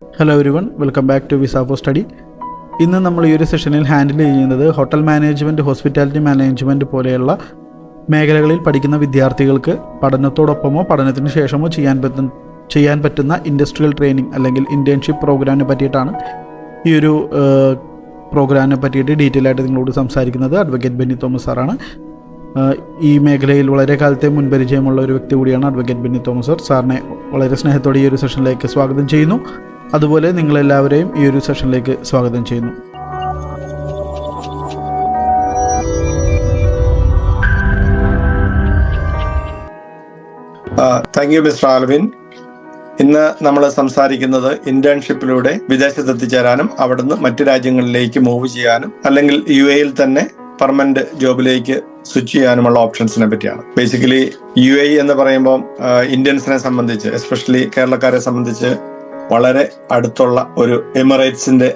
Hello everyone, welcome back to visa for study. ഇന്ന് നമ്മൾ ഈ ഒരു സെഷനിൽ ഹാൻഡിൽ ചെയ്യുന്നത് ഹോട്ടൽ മാനേജ്മെൻറ്റ്, ഹോസ്പിറ്റാലിറ്റി മാനേജ്മെൻറ്റ് പോലെയുള്ള മേഖലകളിൽ പഠിക്കുന്ന വിദ്യാർത്ഥികൾക്ക് പഠനത്തോടൊപ്പമോ പഠനത്തിന് ശേഷമോ ചെയ്യാൻ പറ്റുന്ന ഇൻഡസ്ട്രിയൽ ട്രെയിനിങ് അല്ലെങ്കിൽ ഇൻറ്റേൺഷിപ്പ് പ്രോഗ്രാമിനെ പറ്റിയിട്ടാണ്. ഈ ഒരു പ്രോഗ്രാമിനെ പറ്റിയിട്ട് ഡീറ്റെയിൽ ആയിട്ട് നിങ്ങളോട് സംസാരിക്കുന്നത് അഡ്വക്കേറ്റ് ബെന്നി തോമസ് സാറാണ്. ഈ മേഖലയിൽ വളരെ കാലത്തെ മുൻപരിചയമുള്ള ഒരു വ്യക്തി കൂടിയാണ് അഡ്വക്കേറ്റ് ബെന്നി തോമസ് സാർ. സാറിനെ വളരെ സ്നേഹത്തോടെ ഈ ഒരു സെഷനിലേക്ക് സ്വാഗതം ചെയ്യുന്നു. അതുപോലെ നിങ്ങളെല്ലാവരെയും ഈ ഒരു സെഷനിലേക്ക് സ്വാഗതം ചെയ്യുന്നു. Thank you mister Alvin. ഇന്ന് നമ്മൾ സംസാരിക്കുന്നത് ഇന്റേൺഷിപ്പിലൂടെ വിദേശത്ത് എത്തിച്ചേരാനും അവിടുന്ന് മറ്റു രാജ്യങ്ങളിലേക്ക് മൂവ് ചെയ്യാനും അല്ലെങ്കിൽ UAE തന്നെ പെർമനന്റ് ജോബിലേക്ക് സ്വിച്ച് ചെയ്യാനുമുള്ള ഓപ്ഷൻസിനെ പറ്റിയാണ്. ബേസിക്കലി UAE എന്ന് പറയുമ്പോൾ ഇന്ത്യൻസിനെ സംബന്ധിച്ച്, എസ്പെഷ്യലി കേരളക്കാരെ സംബന്ധിച്ച് വളരെ അടുത്തുള്ള ഒരു എമിറേറ്റ്സിന്റെ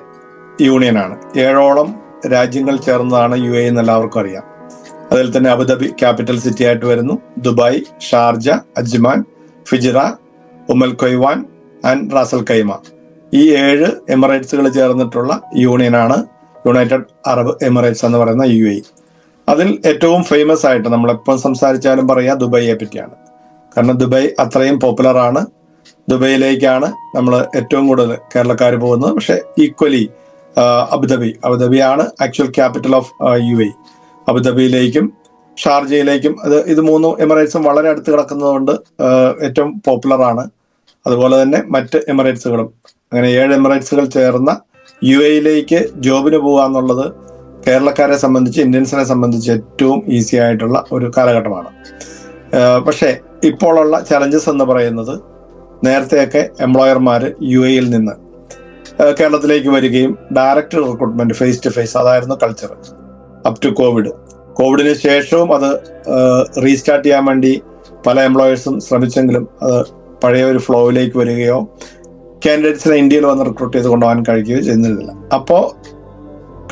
യൂണിയനാണ്. 7ഓളം രാജ്യങ്ങൾ ചേർന്നതാണ് UAE എന്ന് എല്ലാവർക്കും അറിയാം. അതിൽ തന്നെ അബുദാബി ക്യാപിറ്റൽ സിറ്റി ആയിട്ട് വരുന്നു, Dubai, Sharjah, Ajman, Fujairah, Umm al Quwain and Ras al Khaimah. ഈ 7 എമിറേറ്റ്സുകൾ ചേർന്നിട്ടുള്ള യൂണിയനാണ് യുണൈറ്റഡ് അറബ് എമിറേറ്റ്സ് എന്ന് പറയുന്ന UAE. അതിൽ ഏറ്റവും ഫേമസ് ആയിട്ട് നമ്മളെപ്പോൾ സംസാരിച്ചാലും പറയാ ദുബായിയെ പറ്റിയാണ്. കാരണം ദുബായ് അത്രയും പോപ്പുലർ ആണ്. ദുബൈയിലേക്കാണ് നമ്മൾ ഏറ്റവും കൂടുതൽ കേരളക്കാർ പോകുന്നത്. പക്ഷെ ഈക്വലി അബുദാബിയാണ് ആക്ച്വൽ ക്യാപിറ്റൽ ഓഫ് UAE. അബുദാബിയിലേക്കും ഷാർജയിലേക്കും ഇത് 3 എമിറേറ്റ്സും വളരെ അടുത്ത് കിടക്കുന്നതുകൊണ്ട് ഏറ്റവും പോപ്പുലർ ആണ്. അതുപോലെ തന്നെ മറ്റ് എമിറേറ്റ്സുകളും, അങ്ങനെ 7 എമിറേറ്റ്സുകൾ ചേർന്ന UAEയിലേക്ക് ജോബിന് പോകുക എന്നുള്ളത് കേരളക്കാരെ സംബന്ധിച്ച്, ഇന്ത്യൻസിനെ സംബന്ധിച്ച് ഏറ്റവും ഈസി ആയിട്ടുള്ള ഒരു കാലഘട്ടമാണ്. പക്ഷേ ഇപ്പോഴുള്ള ചലഞ്ചസ് എന്ന് പറയുന്നത്, നേരത്തെയൊക്കെ എംപ്ലോയർമാർ UAEയിൽ നിന്ന് കേരളത്തിലേക്ക് വരികയും direct recruitment phase to phase, അതായിരുന്നു കൾച്ചർ അപ് ടു കോവിഡിന് ശേഷവും അത് റീസ്റ്റാർട്ട് ചെയ്യാൻ വേണ്ടി പല എംപ്ലോയേഴ്സും ശ്രമിച്ചെങ്കിലും അത് പഴയ ഒരു ഫ്ലോയിലേക്ക് വരികയോ കാൻഡിഡേറ്റ്സിനെ ഇന്ത്യയിൽ വന്ന് റിക്രൂട്ട് ചെയ്ത് കൊണ്ടുപോകാൻ കഴിയുകയോ ചെയ്യുന്നില്ല. അപ്പോൾ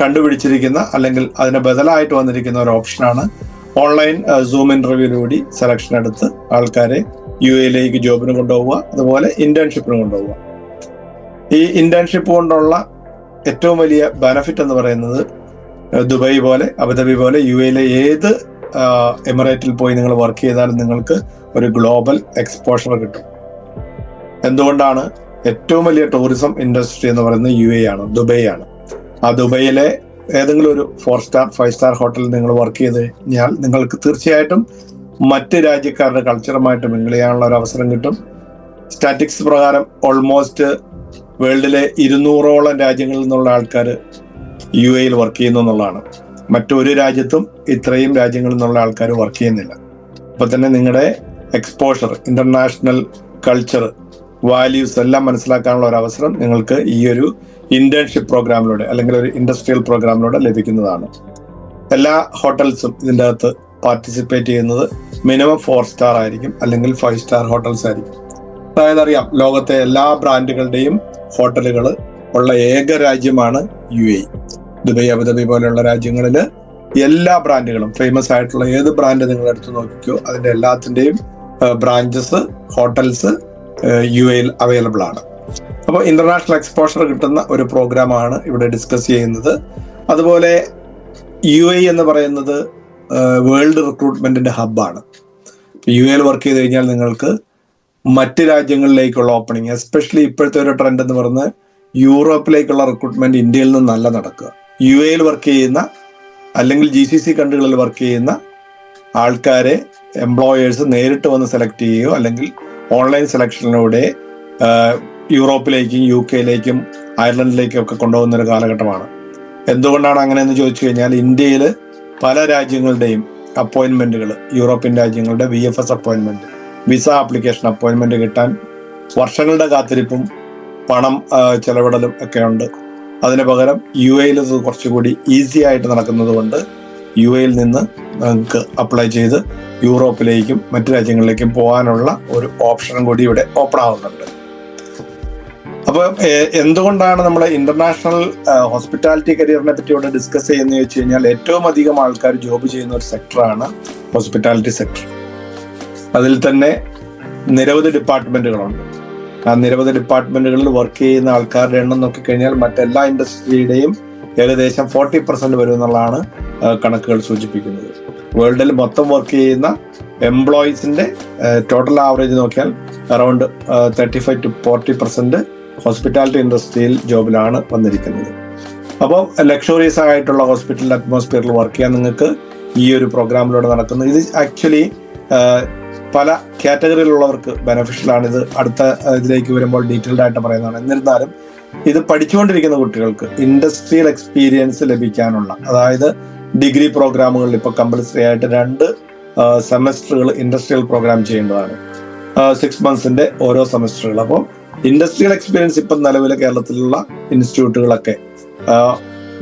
കണ്ടുപിടിച്ചിരിക്കുന്ന അല്ലെങ്കിൽ അതിന് ബദലായിട്ട് വന്നിരിക്കുന്ന ഒരു ഓപ്ഷനാണ് ഓൺലൈൻ സൂം ഇന്റർവ്യൂയിലൂടെ സെലക്ഷൻ എടുത്ത് ആൾക്കാരെ UAEയിലേക്ക് ജോബിന് കൊണ്ടുപോവുക, അതുപോലെ ഇന്റേൺഷിപ്പിന് കൊണ്ടുപോവുക. ഈ ഇന്റേൺഷിപ്പ് കൊണ്ടുള്ള ഏറ്റവും വലിയ ബെനഫിറ്റ് എന്ന് പറയുന്നത്, ദുബായ് പോലെ അബുദാബി പോലെ UAEയിലെ ഏത് എമിറേറ്റിൽ പോയി നിങ്ങൾ വർക്ക് ചെയ്താലും നിങ്ങൾക്ക് ഒരു ഗ്ലോബൽ എക്സ്പോഷർ കിട്ടും. എന്തുകൊണ്ടാണ്? ഏറ്റവും വലിയ ടൂറിസം ഇൻഡസ്ട്രി എന്ന് പറയുന്നത് UAE ആണ്, ദുബായ് ആണ്. ആ ദുബൈയിലെ ഏതെങ്കിലും ഒരു 4 സ്റ്റാർ 5 സ്റ്റാർ ഹോട്ടലിൽ നിങ്ങൾ വർക്ക് ചെയ്ത് കഴിഞ്ഞാൽ നിങ്ങൾക്ക് തീർച്ചയായിട്ടും മറ്റ് രാജ്യക്കാരുടെ കൾച്ചറുമായിട്ട് മിങ്കിൾ ചെയ്യാനുള്ള ഒരു അവസരം കിട്ടും. സ്റ്റാറ്റിക്സ് പ്രകാരം ഓൾമോസ്റ്റ് വേൾഡിലെ 200ഓളം രാജ്യങ്ങളിൽ നിന്നുള്ള ആൾക്കാർ UAEയിൽ വർക്ക് ചെയ്യുന്നു എന്നുള്ളതാണ്. മറ്റൊരു രാജ്യത്തും ഇത്രയും രാജ്യങ്ങളിൽ നിന്നുള്ള ആൾക്കാർ വർക്ക് ചെയ്യുന്നില്ല. അപ്പൊ തന്നെ നിങ്ങളുടെ എക്സ്പോഷർ, ഇന്റർനാഷണൽ കൾച്ചർ, വാല്യൂസ് എല്ലാം മനസ്സിലാക്കാനുള്ള ഒരു അവസരം നിങ്ങൾക്ക് ഈ ഒരു ഇന്റേൺഷിപ്പ് പ്രോഗ്രാമിലൂടെ അല്ലെങ്കിൽ ഒരു ഇൻഡസ്ട്രിയൽ പ്രോഗ്രാമിലൂടെ ലഭിക്കുന്നതാണ്. എല്ലാ ഹോട്ടൽസും ഇതിൻ്റെ അകത്ത് പാർട്ടിസിപ്പേറ്റ് ചെയ്യുന്നത് മിനിമം 4 സ്റ്റാർ ആയിരിക്കും, അല്ലെങ്കിൽ 5 സ്റ്റാർ ഹോട്ടൽസ് ആയിരിക്കും. അതായത് അറിയാം, ലോകത്തെ എല്ലാ ബ്രാൻഡുകളുടെയും ഹോട്ടലുകൾ ഉള്ള ഏക രാജ്യമാണ് UAE. ദുബായ്, അബുദാബി പോലെയുള്ള രാജ്യങ്ങളിൽ എല്ലാ ബ്രാൻഡുകളും, ഫേമസ് ആയിട്ടുള്ള ഏത് ബ്രാൻഡ് നിങ്ങൾ എടുത്ത് നോക്കിക്കോ, അതിന്റെ എല്ലാത്തിന്റെയും ബ്രാഞ്ചസ്, ഹോട്ടൽസ് UAEയിൽ അവൈലബിൾ ആണ്. അപ്പോൾ ഇന്റർനാഷണൽ എക്സ്പോഷർ കിട്ടുന്ന ഒരു പ്രോഗ്രാമാണ് ഇവിടെ ഡിസ്കസ് ചെയ്യുന്നത്. അതുപോലെ UAE എന്ന് പറയുന്നത് വേൾഡ് റിക്രൂട്ട്മെന്റിന്റെ ഹബ്ബാണ്. UAEയിൽ വർക്ക് ചെയ്ത് കഴിഞ്ഞാൽ നിങ്ങൾക്ക് മറ്റ് രാജ്യങ്ങളിലേക്കുള്ള ഓപ്പണിങ്, എസ്പെഷ്യലി ഇപ്പോഴത്തെ ഒരു ട്രെൻഡ് എന്ന് പറയുന്നത് യൂറോപ്പിലേക്കുള്ള റിക്രൂട്ട്മെന്റ് ഇന്ത്യയിൽ നിന്നല്ല നടക്കുക. UAEയിൽ വർക്ക് ചെയ്യുന്ന അല്ലെങ്കിൽ GCC കൺട്രികളിൽ വർക്ക് ചെയ്യുന്ന ആൾക്കാരെ എംപ്ലോയേഴ്സ് നേരിട്ട് വന്ന് സെലക്ട് ചെയ്യുകയോ അല്ലെങ്കിൽ ഓൺലൈൻ സെലക്ഷനിലൂടെ യൂറോപ്പിലേക്കും UKയിലേക്കും അയർലൻഡിലേക്കും ഒക്കെ കൊണ്ടുപോകുന്ന ഒരു കാലഘട്ടമാണ്. എന്തുകൊണ്ടാണ് അങ്ങനെയെന്ന് ചോദിച്ചു കഴിഞ്ഞാൽ, ഇന്ത്യയിൽ പല രാജ്യങ്ങളുടെയും അപ്പോയിന്റ്മെന്റുകൾ, യൂറോപ്യൻ രാജ്യങ്ങളുടെ VFS appointment, visa application appointment കിട്ടാൻ വർഷങ്ങളുടെ കാത്തിരിപ്പും പണം ചെലവിടലും ഒക്കെ ഉണ്ട്. അതിന് പകരം UAEയിൽ കുറച്ചുകൂടി ഈസി ആയിട്ട് നടക്കുന്നത് കൊണ്ട് UAEയിൽ നിന്ന് നമുക്ക് അപ്ലൈ ചെയ്ത് യൂറോപ്പിലേക്കും മറ്റു രാജ്യങ്ങളിലേക്കും പോകാനുള്ള ഒരു ഓപ്ഷനും കൂടി ഇവിടെ ഓപ്പൺ ആവുന്നുണ്ട്. അപ്പോൾ എന്തുകൊണ്ടാണ് നമ്മൾ ഇന്റർനാഷണൽ ഹോസ്പിറ്റാലിറ്റി കരിയറിനെ പറ്റി ഇവിടെ ഡിസ്കസ് ചെയ്യുന്നത് ചോദിച്ചു കഴിഞ്ഞാൽ, ഏറ്റവും അധികം ആൾക്കാർ ജോബ് ചെയ്യുന്ന ഒരു സെക്ടറാണ് ഹോസ്പിറ്റാലിറ്റി സെക്ടർ. അതിൽ തന്നെ നിരവധി ഡിപ്പാർട്ട്മെന്റുകളുണ്ട്. നിരവധി ഡിപ്പാർട്ട്മെന്റുകളിൽ വർക്ക് ചെയ്യുന്ന ആൾക്കാരുടെ എണ്ണം നോക്കിക്കഴിഞ്ഞാൽ മറ്റെല്ലാ ഇൻഡസ്ട്രിയുടെയും ഏകദേശം 40% വരും എന്നുള്ളതാണ് കണക്കുകൾ സൂചിപ്പിക്കുന്നത്. വേൾഡിൽ മൊത്തം വർക്ക് ചെയ്യുന്ന എംപ്ലോയീസിന്റെ ടോട്ടൽ ആവറേജ് നോക്കിയാൽ അറൌണ്ട് 35 to 40% ഹോസ്പിറ്റാലിറ്റി ഇൻഡസ്ട്രിയിൽ ജോബിലാണ് വന്നിരിക്കുന്നത്. അപ്പോൾ ലക്ഷറീസ് ആയിട്ടുള്ള ഹോസ്പിറ്റൽ അറ്റ്മോസ്ഫിയറിൽ വർക്ക് ചെയ്യാൻ നിങ്ങൾക്ക് ഈ ഒരു പ്രോഗ്രാമിലൂടെ നടക്കുന്നത്. ഇത് ആക്ച്വലി പല കാറ്റഗറിയിലുള്ളവർക്ക് ബെനഫിഷ്യലാണ്. ഇത് അടുത്ത ഇതിലേക്ക് വരുമ്പോൾ ഡീറ്റെയിൽഡ് ആയിട്ട് പറയുന്നതാണ്. എന്നിരുന്നാലും ഇത് പഠിച്ചുകൊണ്ടിരിക്കുന്ന കുട്ടികൾക്ക് ഇൻഡസ്ട്രിയൽ എക്സ്പീരിയൻസ് ലഭിക്കാനുള്ള, അതായത് ഡിഗ്രി പ്രോഗ്രാമുകളിൽ ഇപ്പോൾ കമ്പൽസറി ആയിട്ട് 2 സെമസ്റ്ററുകൾ ഇൻഡസ്ട്രിയൽ പ്രോഗ്രാം ചെയ്യേണ്ടതാണ്, 6 monthsന്റെ ഓരോ സെമസ്റ്ററുകൾ. അപ്പോൾ ഇൻഡസ്ട്രിയൽ എക്സ്പീരിയൻസ് ഇപ്പം നിലവിലെ കേരളത്തിലുള്ള ഇൻസ്റ്റിറ്റ്യൂട്ടുകളൊക്കെ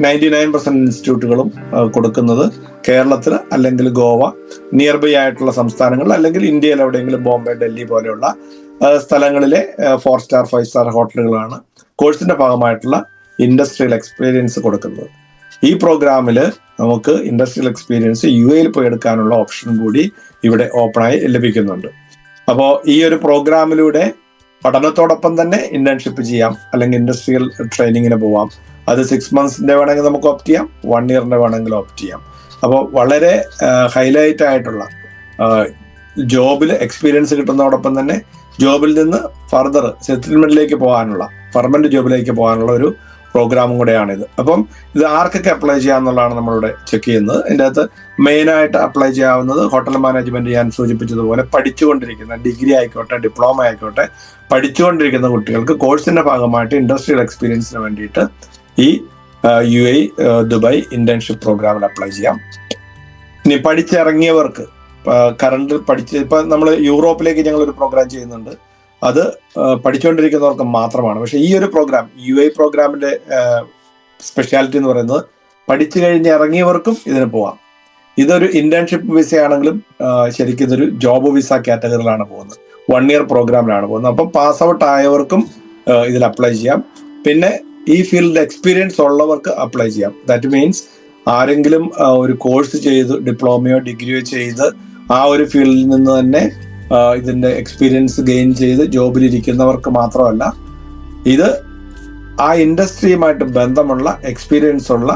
99% ഇൻസ്റ്റിറ്റ്യൂട്ടുകളും കൊടുക്കുന്നത് കേരളത്തിൽ അല്ലെങ്കിൽ ഗോവ, നിയർ ബൈ ആയിട്ടുള്ള സംസ്ഥാനങ്ങൾ, അല്ലെങ്കിൽ ഇന്ത്യയിൽ എവിടെയെങ്കിലും ബോംബെ, ഡൽഹി പോലെയുള്ള സ്ഥലങ്ങളിലെ 4 star 5 star ഹോട്ടലുകളാണ് കോഴ്സിന്റെ ഭാഗമായിട്ടുള്ള ഇൻഡസ്ട്രിയൽ എക്സ്പീരിയൻസ് കൊടുക്കുന്നത്. ഈ പ്രോഗ്രാമിൽ നമുക്ക് ഇൻഡസ്ട്രിയൽ എക്സ്പീരിയൻസ് UAE പോയി എടുക്കാനുള്ള ഓപ്ഷൻ കൂടി ഇവിടെ ഓപ്പണായി ലഭിക്കുന്നുണ്ട്. അപ്പോൾ ഈ ഒരു പ്രോഗ്രാമിലൂടെ പഠനത്തോടൊപ്പം തന്നെ ഇന്റേൺഷിപ്പ് ചെയ്യാം, അല്ലെങ്കിൽ ഇൻഡസ്ട്രിയൽ ട്രെയിനിങ്ങിന് പോവാം. അത് 6 monthsന്റെ വേണമെങ്കിൽ നമുക്ക് ഓപ്റ്റ് ചെയ്യാം, 1 yearന്റെ വേണമെങ്കിൽ ഓപ്റ്റ് ചെയ്യാം. അപ്പോൾ വളരെ ഹൈലൈറ്റ് ആയിട്ടുള്ള ജോബിൽ എക്സ്പീരിയൻസ് കിട്ടുന്നതോടൊപ്പം തന്നെ ജോബിൽ നിന്ന് ഫർദർ സെറ്റിൽമെന്റിലേക്ക് പോകാനുള്ള, പെർമനന്റ് ജോബിലേക്ക് പോകാനുള്ള ഒരു പ്രോഗ്രാമും കൂടെയാണിത്. അപ്പം ഇത് ആർക്കൊക്കെ അപ്ലൈ ചെയ്യാമെന്നുള്ളതാണ് നമ്മളിവിടെ ചെക്ക് ചെയ്യുന്നത്. ഇതിൻ്റെ അകത്ത് മെയിനായിട്ട് അപ്ലൈ ചെയ്യാവുന്നത് ഹോട്ടൽ മാനേജ്മെന്റ് ഞാൻ സൂചിപ്പിച്ചതുപോലെ പഠിച്ചുകൊണ്ടിരിക്കുന്ന, ഡിഗ്രി ആയിക്കോട്ടെ ഡിപ്ലോമ ആയിക്കോട്ടെ, പഠിച്ചുകൊണ്ടിരിക്കുന്ന കുട്ടികൾക്ക് കോഴ്സിന്റെ ഭാഗമായിട്ട് ഇൻഡസ്ട്രിയൽ എക്സ്പീരിയൻസിന് വേണ്ടിയിട്ട് ഈ UAE ദുബായ് ഇന്റേൺഷിപ്പ് പ്രോഗ്രാമിൽ അപ്ലൈ ചെയ്യാം. ഇനി പഠിച്ചിറങ്ങിയവർക്ക്, കറണ്ട് ഇപ്പൊ നമ്മൾ യൂറോപ്പിലേക്ക് ഞങ്ങളൊരു പ്രോഗ്രാം ചെയ്യുന്നുണ്ട്, അത് പഠിച്ചുകൊണ്ടിരിക്കുന്നവർക്ക് മാത്രമാണ്. പക്ഷെ ഈ ഒരു പ്രോഗ്രാം, UAE പ്രോഗ്രാമിന്റെ സ്പെഷ്യാലിറ്റി എന്ന് പറയുന്നത് പഠിച്ചു കഴിഞ്ഞ് ഇറങ്ങിയവർക്കും ഇതിന് പോവാം. ഇതൊരു ഇന്റേൺഷിപ്പ് വിസ ആണെങ്കിലും ശരിക്കും ഇതൊരു ജോബ് വിസ കാറ്റഗറിയിലാണ് പോകുന്നത്, 1 year പ്രോഗ്രാമിലാണ് പോകുന്നത്. അപ്പം പാസ് ഔട്ട് ആയവർക്കും ഇതിൽ അപ്ലൈ ചെയ്യാം. പിന്നെ ഈ ഫീൽഡിൽ എക്സ്പീരിയൻസ് ഉള്ളവർക്ക് അപ്ലൈ ചെയ്യാം. ദാറ്റ് മീൻസ് ആരെങ്കിലും ഒരു കോഴ്സ് ചെയ്ത് ഡിപ്ലോമയോ ഡിഗ്രിയോ ചെയ്ത് ആ ഒരു ഫീൽഡിൽ നിന്ന് തന്നെ ഇതിന്റെ എക്സ്പീരിയൻസ് ഗെയിൻ ചെയ്ത് ജോബിലിരിക്കുന്നവർക്ക് മാത്രമല്ല, ഇത് ആ ഇൻഡസ്ട്രിയുമായിട്ട് ബന്ധമുള്ള എക്സ്പീരിയൻസ് ഉള്ള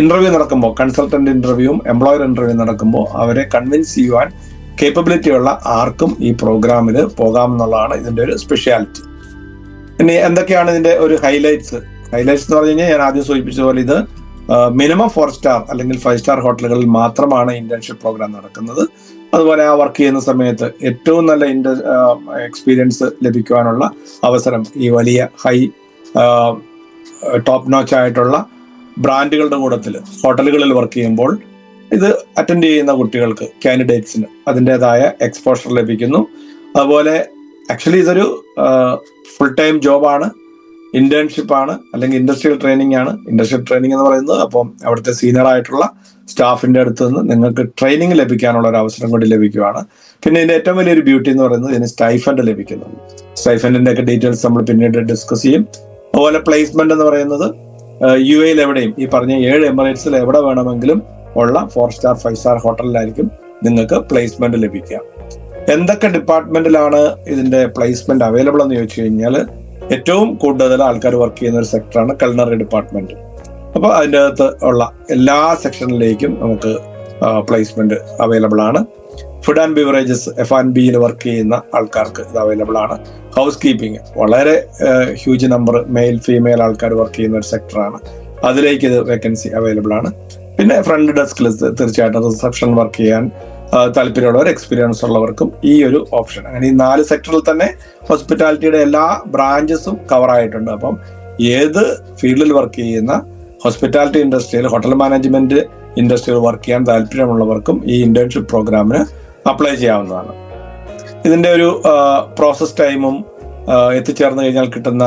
ഇന്റർവ്യൂ നടക്കുമ്പോൾ, കൺസൾട്ടന്റ് ഇന്റർവ്യൂവും എംപ്ലോയർ ഇന്റർവ്യൂ നടക്കുമ്പോൾ അവരെ കൺവിൻസ് ചെയ്യുവാൻ കേപ്പബിലിറ്റി ഉള്ള ആർക്കും ഈ പ്രോഗ്രാമിൽ പോകാമെന്നുള്ളതാണ് ഇതിന്റെ ഒരു സ്പെഷ്യാലിറ്റി. ഇനി എന്തൊക്കെയാണ് ഇതിന്റെ ഒരു ഹൈലൈറ്റ്സ് എന്ന് പറഞ്ഞു കഴിഞ്ഞാൽ ഞാൻ ആദ്യം സൂചിപ്പിച്ചതുപോലെ ഇത് മിനിമം 4 star അല്ലെങ്കിൽ 5 star ഹോട്ടലുകളിൽ മാത്രമാണ് ഇന്റേൺഷിപ്പ് പ്രോഗ്രാം നടക്കുന്നത്. അതുപോലെ ആ വർക്ക് ചെയ്യുന്ന സമയത്ത് ഏറ്റവും നല്ല എക്സ്പീരിയൻസ് ലഭിക്കുവാനുള്ള അവസരം ഈ വലിയ ഹൈ ടോപ്പ് നോച്ച് ആയിട്ടുള്ള ബ്രാൻഡുകളുടെ കൂട്ടത്തിൽ ഹോട്ടലുകളിൽ വർക്ക് ചെയ്യുമ്പോൾ ഇത് അറ്റൻഡ് ചെയ്യുന്ന കുട്ടികൾക്ക്, കാൻഡിഡേറ്റ്സിന് അതിൻ്റെതായ എക്സ്പോഷർ ലഭിക്കുന്നു. അതുപോലെ ആക്ച്വലി ഇതൊരു ഫുൾ ടൈം ജോബാണ്, ഇന്റേൺഷിപ്പ് ആണ്, അല്ലെങ്കിൽ ഇൻഡസ്ട്രിയൽ ട്രെയിനിങ് ആണ്. ഇൻഡസ്ട്രിയൽ ട്രെയിനിങ് എന്ന് പറയുന്നത് അപ്പം അവിടുത്തെ സീനിയർ ആയിട്ടുള്ള സ്റ്റാഫിന്റെ അടുത്ത് നിന്ന് നിങ്ങൾക്ക് ട്രെയിനിങ് ലഭിക്കാനുള്ള ഒരു അവസരം കൂടി ലഭിക്കുകയാണ്. പിന്നെ ഇതിന്റെ ഏറ്റവും വലിയൊരു ബ്യൂട്ടി എന്ന് പറയുന്നത് ഇതിന് സ്റ്റൈഫൻഡ് ലഭിക്കുന്നുണ്ട്. സ്റ്റൈഫൻഡിന്റെ ഒക്കെ ഡീറ്റെയിൽസ് നമ്മൾ പിന്നീട് ഡിസ്കസ് ചെയ്യും. അതുപോലെ പ്ലേസ്മെന്റ് എന്ന് പറയുന്നത് UAE എവിടെയും, ഈ പറഞ്ഞ 7 എമിറേറ്റ്സിൽ എവിടെ വേണമെങ്കിലും ഉള്ള 4 star 5 star ഹോട്ടലിലായിരിക്കും നിങ്ങൾക്ക് പ്ലേസ്മെന്റ് ലഭിക്കുക. എന്തൊക്കെ ഡിപ്പാർട്ട്മെന്റിലാണ് ഇതിന്റെ പ്ലേസ്മെന്റ് അവൈലബിൾ എന്ന് ചോദിച്ചു കഴിഞ്ഞാൽ ഏറ്റവും കൂടുതൽ ആൾക്കാർ വർക്ക് ചെയ്യുന്ന ഒരു സെക്ടറാണ് കൾണറി ഡിപ്പാർട്ട്മെന്റ്. അപ്പോൾ അതിൻ്റെ അകത്ത് ഉള്ള എല്ലാ സെക്ഷനിലേക്കും നമുക്ക് പ്ലേസ്മെന്റ് അവൈലബിൾ ആണ്. ഫുഡ് ആൻഡ് ബിവറേജസ്, F&Bയിൽ വർക്ക് ചെയ്യുന്ന ആൾക്കാർക്ക് ഇത് അവൈലബിൾ ആണ്. ഹൗസ് കീപ്പിംഗ്, വളരെ ഹ്യൂജ് നമ്പർ മെയിൽ ഫീമെയിൽ ആൾക്കാർ വർക്ക് ചെയ്യുന്ന ഒരു സെക്ടറാണ്, അതിലേക്ക് ഇത് വേക്കൻസി അവൈലബിൾ ആണ്. പിന്നെ ഫ്രണ്ട് ഡെസ്കിൽ തീർച്ചയായിട്ടും റിസപ്ഷൻ വർക്ക് ചെയ്യാൻ താല്പര്യമുള്ളവർ, എക്സ്പീരിയൻസ് ഉള്ളവർക്കും ഈ ഒരു ഓപ്ഷൻ. അങ്ങനെ ഈ 4 സെക്ടറിൽ തന്നെ ഹോസ്പിറ്റാലിറ്റിയുടെ എല്ലാ ബ്രാഞ്ചസും കവർ ആയിട്ടുണ്ട്. അപ്പം ഏത് ഫീൽഡിൽ വർക്ക് ചെയ്യുന്ന ഹോസ്പിറ്റാലിറ്റി ഇൻഡസ്ട്രിയിൽ, ഹോട്ടൽ മാനേജ്മെന്റ് ഇൻഡസ്ട്രിയിൽ വർക്ക് ചെയ്യാൻ താല്പര്യമുള്ളവർക്കും ഈ ഇന്റേൺഷിപ്പ് പ്രോഗ്രാമിന് അപ്ലൈ ചെയ്യാവുന്നതാണ്. ഇതിന്റെ ഒരു പ്രോസസ് ടൈമും എത്തിച്ചേർന്ന് കഴിഞ്ഞാൽ കിട്ടുന്ന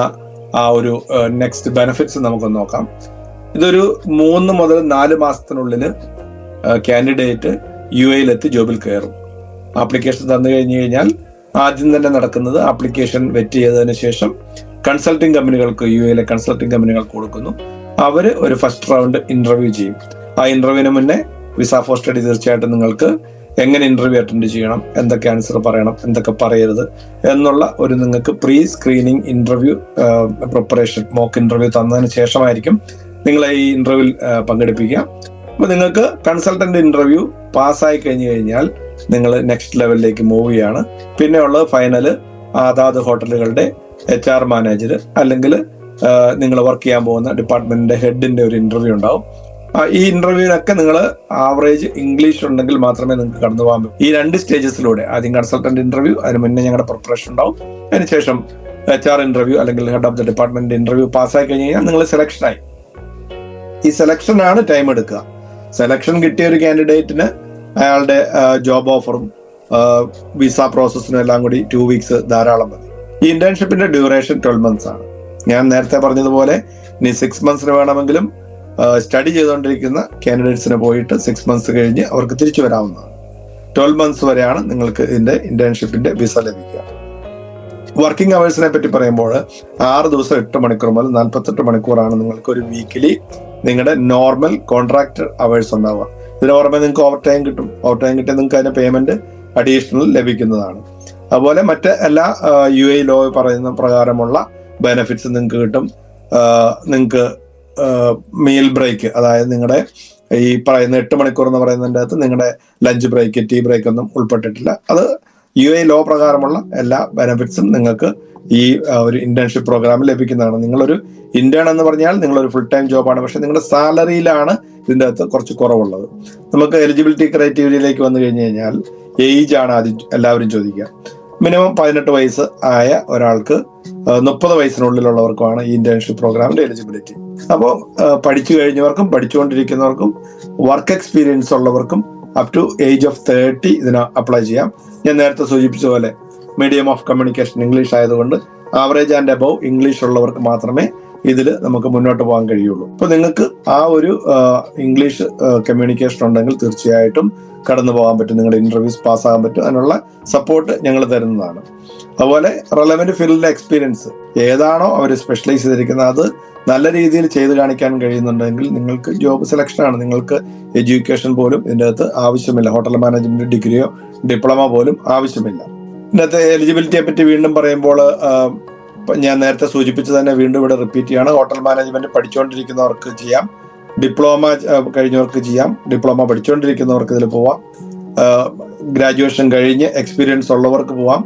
ആ ഒരു നെക്സ്റ്റ് ബെനിഫിറ്റ്സ് നമുക്കൊന്ന് നോക്കാം. ഇതൊരു 3 മുതൽ 4 മാസത്തിനുള്ളിൽ കാൻഡിഡേറ്റ് UAE ജോബിൽ കയറും. ആപ്ലിക്കേഷൻ തന്നു കഴിഞ്ഞു കഴിഞ്ഞാൽ ആദ്യം തന്നെ നടക്കുന്നത് ആപ്ലിക്കേഷൻ വെറ്റ് ചെയ്തതിന് ശേഷം കൺസൾട്ടിങ് കമ്പനികൾക്ക്, UAE കൺസൾട്ടിങ് കമ്പനികൾക്ക് കൊടുക്കുന്നു. അവർ ഒരു ഫസ്റ്റ് റൗണ്ട് ഇന്റർവ്യൂ ചെയ്യും. ആ ഇന്റർവ്യൂവിന് മുന്നേ വിസ ഫോർ സ്റ്റഡി തീർച്ചയായിട്ടും നിങ്ങൾക്ക് എങ്ങനെ ഇന്റർവ്യൂ അറ്റൻഡ് ചെയ്യണം, എന്തൊക്കെ ആൻസർ പറയണം, എന്തൊക്കെ പറയരുത് എന്നുള്ള ഒരു നിങ്ങൾക്ക് pre screening interview preparation mock interview തന്നതിന് ശേഷമായിരിക്കും നിങ്ങളെ ഈ ഇന്റർവ്യൂവിൽ പങ്കെടുപ്പിക്കുക. അപ്പോൾ നിങ്ങൾക്ക് കൺസൾട്ടന്റ് ഇന്റർവ്യൂ പാസ്സായി കഴിഞ്ഞു കഴിഞ്ഞാൽ നിങ്ങൾ നെക്സ്റ്റ് ലെവലിലേക്ക് മൂവ് ചെയ്യാണ്. പിന്നെ ഉള്ളത് ഫൈനല് അതാത് ഹോട്ടലുകളുടെ HR മാനേജർ അല്ലെങ്കിൽ നിങ്ങൾ വർക്ക് ചെയ്യാൻ പോകുന്ന ഡിപ്പാർട്ട്മെന്റിന്റെ ഹെഡിന്റെ ഒരു ഇന്റർവ്യൂ ഉണ്ടാവും. ഈ ഇന്റർവ്യൂവിനൊക്കെ നിങ്ങൾ ആവറേജ് ഇംഗ്ലീഷ് ഉണ്ടെങ്കിൽ മാത്രമേ നിങ്ങൾക്ക് കടന്നു പോകാൻ പറ്റൂ. ഈ 2 സ്റ്റേജസിലൂടെ ആദ്യം കൺസൾട്ടന്റ് ഇന്റർവ്യൂ, അതിന് മുന്നേ ഞങ്ങളുടെ പ്രിപ്പറേഷൻ ഉണ്ടാവും, അതിനുശേഷം HR ഇന്റർവ്യൂ അല്ലെങ്കിൽ head of the department interview പാസ്സായി കഴിഞ്ഞ് കഴിഞ്ഞാൽ നിങ്ങൾ സെലക്ഷനായി. ഈ സെലക്ഷനാണ് ടൈം എടുക്കുക. സെലക്ഷൻ കിട്ടിയ ഒരു കാൻഡിഡേറ്റിന് അയാളുടെ ജോബ് ഓഫറും വിസ പ്രോസസ്സിനും എല്ലാം കൂടി 2 വീക്സ് ധാരാളം മതി. ഈ ഇന്റേൺഷിപ്പിന്റെ ഡ്യൂറേഷൻ 12 മന്ത്സ് ആണ്. ഞാൻ നേരത്തെ പറഞ്ഞതുപോലെ ഇനി 6 മന്ത്സിന് വേണമെങ്കിലും സ്റ്റഡി ചെയ്തുകൊണ്ടിരിക്കുന്ന കാൻഡിഡേറ്റ്സിന് പോയിട്ട് 6 മന്ത്സ് കഴിഞ്ഞ് അവർക്ക് തിരിച്ചു വരാവുന്നതാണ്. 12 മന്ത്സ് വരെയാണ് നിങ്ങൾക്ക് ഇതിന്റെ ഇന്റേൺഷിപ്പിന്റെ വിസ ലഭിക്കുക. വർക്കിംഗ് അവേഴ്സിനെ പറ്റി പറയുമ്പോൾ 6 ദിവസം 8 മണിക്കൂർ മുതൽ 48 മണിക്കൂറാണ് നിങ്ങൾക്ക് ഒരു വീക്കിലി നിങ്ങളുടെ നോർമൽ കോൺട്രാക്ട് അവേഴ്സ് ഉണ്ടാവുക. ഇതിന് പുറമെ നിങ്ങൾക്ക് ഓവർ ടൈം കിട്ടും. ഓവർ ടൈം കിട്ടിയാൽ നിങ്ങൾക്ക് അതിന്റെ പേയ്മെന്റ് അഡീഷണൽ ലഭിക്കുന്നതാണ്. അതുപോലെ മറ്റ് എല്ലാ UAE ലോ പറയുന്ന പ്രകാരമുള്ള ബെനിഫിറ്റ്സ് നിങ്ങൾക്ക് കിട്ടും. നിങ്ങൾക്ക് മീൽ ബ്രേക്ക്, അതായത് നിങ്ങളുടെ ഈ പറയുന്ന 8 മണിക്കൂർ എന്ന് പറയുന്നതിൻ്റെ അകത്ത് നിങ്ങളുടെ ലഞ്ച് ബ്രേക്ക്, ടീ ബ്രേക്ക് ഒന്നും ഉൾപ്പെട്ടിട്ടില്ല. അത് UAE ലോ പ്രകാരമുള്ള എല്ലാ ബെനിഫിറ്റ്സും നിങ്ങൾക്ക് ഈ ഒരു ഇന്റേൺഷിപ്പ് പ്രോഗ്രാമിൽ ലഭിക്കുന്നതാണ്. നിങ്ങളൊരു ഇന്റേൺ എന്ന് പറഞ്ഞാൽ നിങ്ങളൊരു ഫുൾ ടൈം ജോബാണ്, പക്ഷെ നിങ്ങളുടെ സാലറിയിലാണ് ഇതിൻ്റെ അകത്ത് കുറച്ച് കുറവുള്ളത്. നമുക്ക് എലിജിബിലിറ്റി ക്രൈറ്റീരിയയിലേക്ക് വന്നു കഴിഞ്ഞു കഴിഞ്ഞാൽ ഏജ് ആണ് ആദ്യം എല്ലാവരും ചോദിക്കുക. മിനിമം 18 വയസ്സ് ആയ ഒരാൾക്ക് 30 വയസ്സിനുള്ളിലുള്ളവർക്കുമാണ് ഈ ഇന്റേൺഷിപ്പ് പ്രോഗ്രാമിന്റെ എലിജിബിലിറ്റി. അപ്പോൾ പഠിച്ചു കഴിഞ്ഞവർക്കും പഠിച്ചുകൊണ്ടിരിക്കുന്നവർക്കും വർക്ക് എക്സ്പീരിയൻസ് ഉള്ളവർക്കും അപ് ടു ഏജ് ഓഫ് 30 ഇതിന് അപ്ലൈ ചെയ്യാം. ഞാൻ നേരത്തെ സൂചിപ്പിച്ച പോലെ മീഡിയം ഓഫ് കമ്മ്യൂണിക്കേഷൻ ഇംഗ്ലീഷ് ആയതുകൊണ്ട് ആവറേജ് ആൻഡ് അബവ് ഇംഗ്ലീഷ് ഉള്ളവർക്ക് മാത്രമേ ഇതിൽ നമുക്ക് മുന്നോട്ട് പോകാൻ കഴിയുള്ളൂ. അപ്പോൾ നിങ്ങൾക്ക് ആ ഒരു ഇംഗ്ലീഷ് കമ്മ്യൂണിക്കേഷൻ ഉണ്ടെങ്കിൽ തീർച്ചയായിട്ടും കടന്നു പോകാൻ പറ്റും, നിങ്ങളുടെ ഇന്റർവ്യൂസ് പാസ്സാകാൻ പറ്റും. അതിനുള്ള സപ്പോർട്ട് ഞങ്ങൾ തരുന്നതാണ്. അതുപോലെ റെലവന്റ് ഫീൽഡിലെ എക്സ്പീരിയൻസ് ഏതാണോ അവർ സ്പെഷ്യലൈസ് ചെയ്തിരിക്കുന്നത് അത് നല്ല രീതിയിൽ ചെയ്ത് കാണിക്കാൻ കഴിയുന്നുണ്ടെങ്കിൽ നിങ്ങൾക്ക് ജോബ് സെലക്ഷനാണ്. നിങ്ങൾക്ക് എഡ്യൂക്കേഷൻ പോലും ഇതിൻ്റെ അകത്ത് ആവശ്യമില്ല. ഹോട്ടൽ മാനേജ്മെന്റ് ഡിഗ്രിയോ ഡിപ്ലോമ പോലും ആവശ്യമില്ല. ഇതിനകത്ത് എലിജിബിലിറ്റിയെ പറ്റി വീണ്ടും പറയുമ്പോൾ ഞാൻ നേരത്തെ സൂചിപ്പിച്ച് തന്നെ വീണ്ടും ഇവിടെ റിപ്പീറ്റ് ചെയ്യാണ്. ഹോട്ടൽ മാനേജ്മെന്റ് പഠിച്ചുകൊണ്ടിരിക്കുന്നവർക്ക് ചെയ്യാം, ഡിപ്ലോമ കഴിഞ്ഞവർക്ക് ചെയ്യാം, ഡിപ്ലോമ പഠിച്ചുകൊണ്ടിരിക്കുന്നവർക്ക് ഇതിൽ പോവാം, ഗ്രാജുവേഷൻ കഴിഞ്ഞ് എക്സ്പീരിയൻസ് ഉള്ളവർക്ക് പോവാം.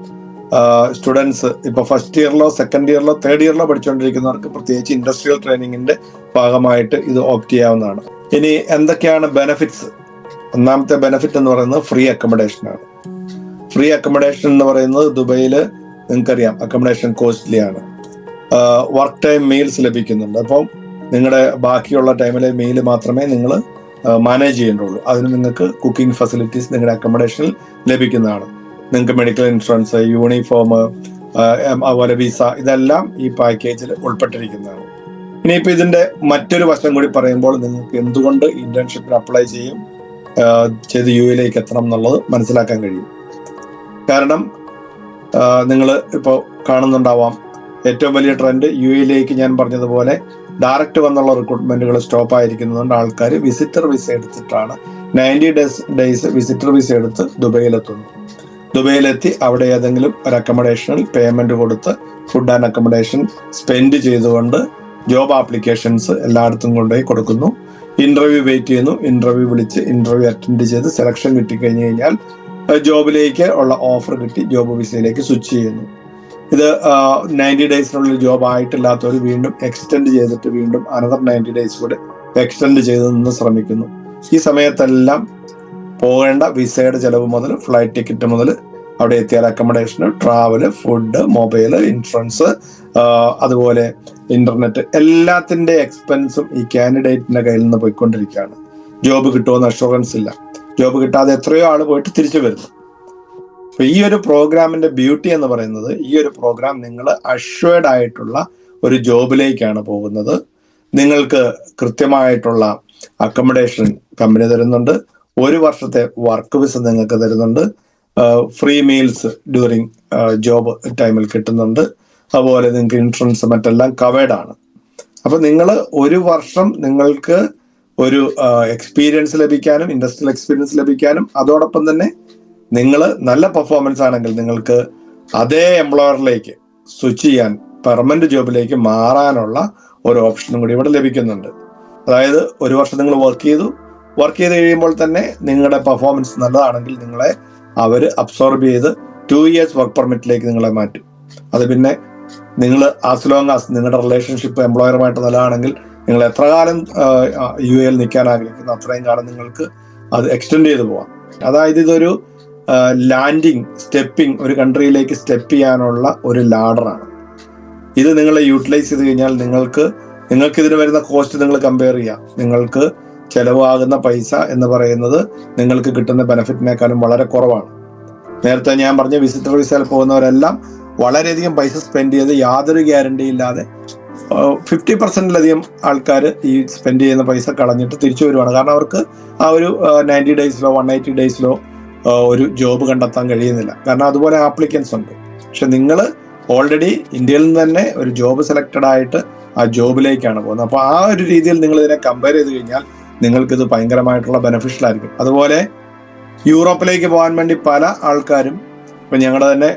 സ്റ്റുഡൻസ് ഇപ്പോൾ ഫസ്റ്റ് ഇയറിലോ സെക്കൻഡ് ഇയറിലോ തേർഡ് ഇയറിലോ പഠിച്ചുകൊണ്ടിരിക്കുന്നവർക്ക് പ്രത്യേകിച്ച് ഇൻഡസ്ട്രിയൽ ട്രെയിനിങ്ങിന്റെ ഭാഗമായിട്ട് ഇത് ഓപ്റ്റ് ചെയ്യാവുന്നതാണ്. ഇനി എന്തൊക്കെയാണ് ബെനിഫിറ്റ്സ്? ഒന്നാമത്തെ ബെനിഫിറ്റ് എന്ന് പറയുന്നത് ഫ്രീ അക്കോമഡേഷൻ ആണ്. ഫ്രീ അക്കോമഡേഷൻ എന്ന് പറയുന്നത് ദുബൈയിൽ നിങ്ങൾക്കറിയാം അക്കോമഡേഷൻ കോസ്റ്റ്ലി ആണ്. വർക്ക് ടൈം മീൽസ് ലഭിക്കുന്നുണ്ട്. അപ്പം നിങ്ങളുടെ ബാക്കിയുള്ള ടൈമിലെ മീൽ മാത്രമേ നിങ്ങൾ മാനേജ് ചെയ്യേണ്ടുള്ളൂ. അതിന് നിങ്ങൾക്ക് കുക്കിംഗ് ഫെസിലിറ്റീസ് നിങ്ങളുടെ അക്കോമഡേഷനിൽ ലഭിക്കുന്നതാണ്. നിങ്ങൾക്ക് മെഡിക്കൽ ഇൻഷുറൻസ്, യൂണിഫോം, അതുപോലെ വിസ, ഇതെല്ലാം ഈ പാക്കേജിൽ ഉൾപ്പെട്ടിരിക്കുന്നതാണ്. ഇനിയിപ്പോൾ ഇതിന്റെ മറ്റൊരു വശം കൂടി പറയുമ്പോൾ നിങ്ങൾക്ക് എന്തുകൊണ്ട് ഇന്റേൺഷിപ്പിന് അപ്ലൈ ചെയ്ത് UAE എത്തണം എന്നുള്ളത് മനസ്സിലാക്കാൻ കഴിയും. കാരണം നിങ്ങൾ ഇപ്പോൾ കാണുന്നുണ്ടാവാം ഏറ്റവും വലിയ ട്രെൻഡ് UAE ഞാൻ പറഞ്ഞതുപോലെ ഡയറക്റ്റ് വന്നുള്ള റിക്രൂട്ട്മെന്റുകൾ സ്റ്റോപ്പ് ആയിരിക്കുന്നതുകൊണ്ട് ആൾക്കാർ വിസിറ്റർ വിസ എടുത്തിട്ടാണ് 90 ഡേയ്സ് വിസിറ്റർ വിസ എടുത്ത് ദുബൈയിലെത്തുന്നു. ദുബൈയിലെത്തി അവിടെ ഏതെങ്കിലും ഒരു അക്കോമഡേഷനിൽ പേയ്മെന്റ് കൊടുത്ത് ഫുഡ് ആൻഡ് അക്കോമഡേഷൻ സ്പെൻഡ് ചെയ്തുകൊണ്ട് ജോബ് ആപ്ലിക്കേഷൻസ് എല്ലായിടത്തും കൊണ്ടുപോയി കൊടുക്കുന്നു. ഇന്റർവ്യൂ വെയിറ്റ് ചെയ്യുന്നു. ഇന്റർവ്യൂ വിളിച്ച് ഇന്റർവ്യൂ അറ്റൻഡ് ചെയ്ത് സെലക്ഷൻ കിട്ടിക്കഴിഞ്ഞു കഴിഞ്ഞാൽ ജോബിലേക്ക് ഉള്ള ഓഫർ കിട്ടി ജോബ് വിസയിലേക്ക് സ്വിച്ച് ചെയ്യുന്നു. ഇത് 90 ഡേയ്സിനുള്ളിൽ ജോബ് ആയിട്ടില്ലാത്തവർ വീണ്ടും എക്സ്റ്റെൻഡ് ചെയ്തിട്ട് വീണ്ടും അനദർ 90 ഡേയ്സ് കൂടെ എക്സ്റ്റെൻഡ് ചെയ്ത് നിന്ന് ശ്രമിക്കുന്നു. ഈ സമയത്തെല്ലാം പോകേണ്ട വിസയുടെ ചെലവ് മുതൽ ഫ്ലൈറ്റ് ടിക്കറ്റ് മുതൽ അവിടെ എത്തിയാൽ അക്കോമഡേഷന്, ട്രാവല്, ഫുഡ്, മൊബൈൽ, ഇൻഷുറൻസ്, അതുപോലെ ഇന്റർനെറ്റ്, എല്ലാത്തിന്റെ എക്സ്പെൻസും ഈ കാൻഡിഡേറ്റിന്റെ കയ്യിൽ നിന്ന് പോയിക്കൊണ്ടിരിക്കുകയാണ്. ജോബ് കിട്ടുമെന്ന് അഷുറൻസ് ഇല്ല. ജോബ് കിട്ടാതെ എത്രയോ ആള് പോയിട്ട് തിരിച്ചു വരുന്നു. അപ്പൊ ഈ ഒരു പ്രോഗ്രാമിന്റെ ബ്യൂട്ടി എന്ന് പറയുന്നത് ഈ ഒരു പ്രോഗ്രാം നിങ്ങൾ അഷ്വേർഡ് ആയിട്ടുള്ള ഒരു ജോബിലേക്കാണ് പോകുന്നത്. നിങ്ങൾക്ക് കൃത്യമായിട്ടുള്ള അക്കോമഡേഷൻ കമ്പനി തരുന്നുണ്ട്. 1 വർഷത്തെ വർക്ക് വിസ നിങ്ങൾക്ക് തരുന്നുണ്ട്. ഫ്രീ മീൽസ് ഡ്യൂറിങ് ജോബ് ടൈമിൽ കിട്ടുന്നുണ്ട്. അതുപോലെ നിങ്ങൾക്ക് ഇൻഷുറൻസ് മറ്റെല്ലാം കവേർഡ് ആണ്. അപ്പൊ നിങ്ങൾ 1 വർഷം നിങ്ങൾക്ക് ഒരു എക്സ്പീരിയൻസ് ലഭിക്കാനും ഇൻഡസ്ട്രിയൽ എക്സ്പീരിയൻസ് ലഭിക്കാനും അതോടൊപ്പം തന്നെ നിങ്ങൾ നല്ല പെർഫോമൻസ് ആണെങ്കിൽ നിങ്ങൾക്ക് അതേ എംപ്ലോയറിലേക്ക് സ്വിച്ച് ചെയ്യാൻ പെർമനന്റ് ജോബിലേക്ക് മാറാനുള്ള ഒരു ഓപ്ഷനും കൂടി ഇവിടെ ലഭിക്കുന്നുണ്ട്. അതായത് ഒരു വർഷം നിങ്ങൾ വർക്ക് ചെയ്ത് കഴിയുമ്പോൾ തന്നെ നിങ്ങളുടെ പെർഫോമൻസ് നല്ലതാണെങ്കിൽ നിങ്ങളെ അവർ അബ്സോർബ് ചെയ്ത് 2 years വർക്ക് പെർമിറ്റിലേക്ക് നിങ്ങളെ മാറ്റും. അത് പിന്നെ നിങ്ങൾ ആസ് ലോങ് ആസ് നിങ്ങളുടെ റിലേഷൻഷിപ്പ് എംപ്ലോയറുമായിട്ട് നല്ലതാണെങ്കിൽ നിങ്ങൾ എത്ര കാലം UAE നിൽക്കാൻ ആഗ്രഹിക്കുന്നു അത്രയും കാലം നിങ്ങൾക്ക് അത് എക്സ്റ്റെൻഡ് ചെയ്ത് പോവാം. അതായത് ഇതൊരു സ്റ്റെപ്പിംഗ് ഒരു കൺട്രിയിലേക്ക് സ്റ്റെപ്പ് ചെയ്യാനുള്ള ഒരു ലാഡറാണ്. ഇത് നിങ്ങൾ യൂട്ടിലൈസ് ചെയ്ത് കഴിഞ്ഞാൽ നിങ്ങൾക്ക് ഇതിന് വരുന്ന കോസ്റ്റ് നിങ്ങൾ കമ്പയർ ചെയ്യാം. നിങ്ങൾക്ക് ചെലവാകുന്ന പൈസ എന്ന് പറയുന്നത് നിങ്ങൾക്ക് കിട്ടുന്ന ബെനിഫിറ്റിനേക്കാളും വളരെ കുറവാണ്. നേരത്തെ ഞാൻ പറഞ്ഞ വിസിറ്റർ വിസയിൽ പോകുന്നവരെല്ലാം വളരെയധികം പൈസ സ്പെൻഡ് ചെയ്ത് യാതൊരു ഗ്യാരണ്ടി ഇല്ലാതെ 50%-ലധികം ആൾക്കാർ ഈ സ്പെൻഡ് ചെയ്യുന്ന പൈസ കളഞ്ഞിട്ട് തിരിച്ചു വരുവാണ്. കാരണം അവർക്ക് ആ ഒരു 90 ഡേയ്സിലോ 180 ഡേയ്സിലോ ഒരു ജോബ് കണ്ടെത്താൻ കഴിയുന്നില്ല. കാരണം അതുപോലെ ആപ്ലിക്കൻസ് ഉണ്ട്. പക്ഷെ നിങ്ങൾ ഓൾറെഡി ഇന്ത്യയിൽ നിന്ന് തന്നെ ഒരു ജോബ് സെലക്റ്റഡ് ആയിട്ട് ആ ജോബിലേക്കാണ് പോകുന്നത്. അപ്പോൾ ആ ഒരു രീതിയിൽ നിങ്ങൾ ഇതിനെ കമ്പയർ ചെയ്ത് കഴിഞ്ഞാൽ നിങ്ങൾക്കിത് ഭയങ്കരമായിട്ടുള്ള ബെനിഫിഷ്യൽ ആയിരിക്കും. അതുപോലെ യൂറോപ്പിലേക്ക് പോകാൻ വേണ്ടി പല ആൾക്കാരും ഇപ്പം ഞങ്ങളുടെ തന്നെ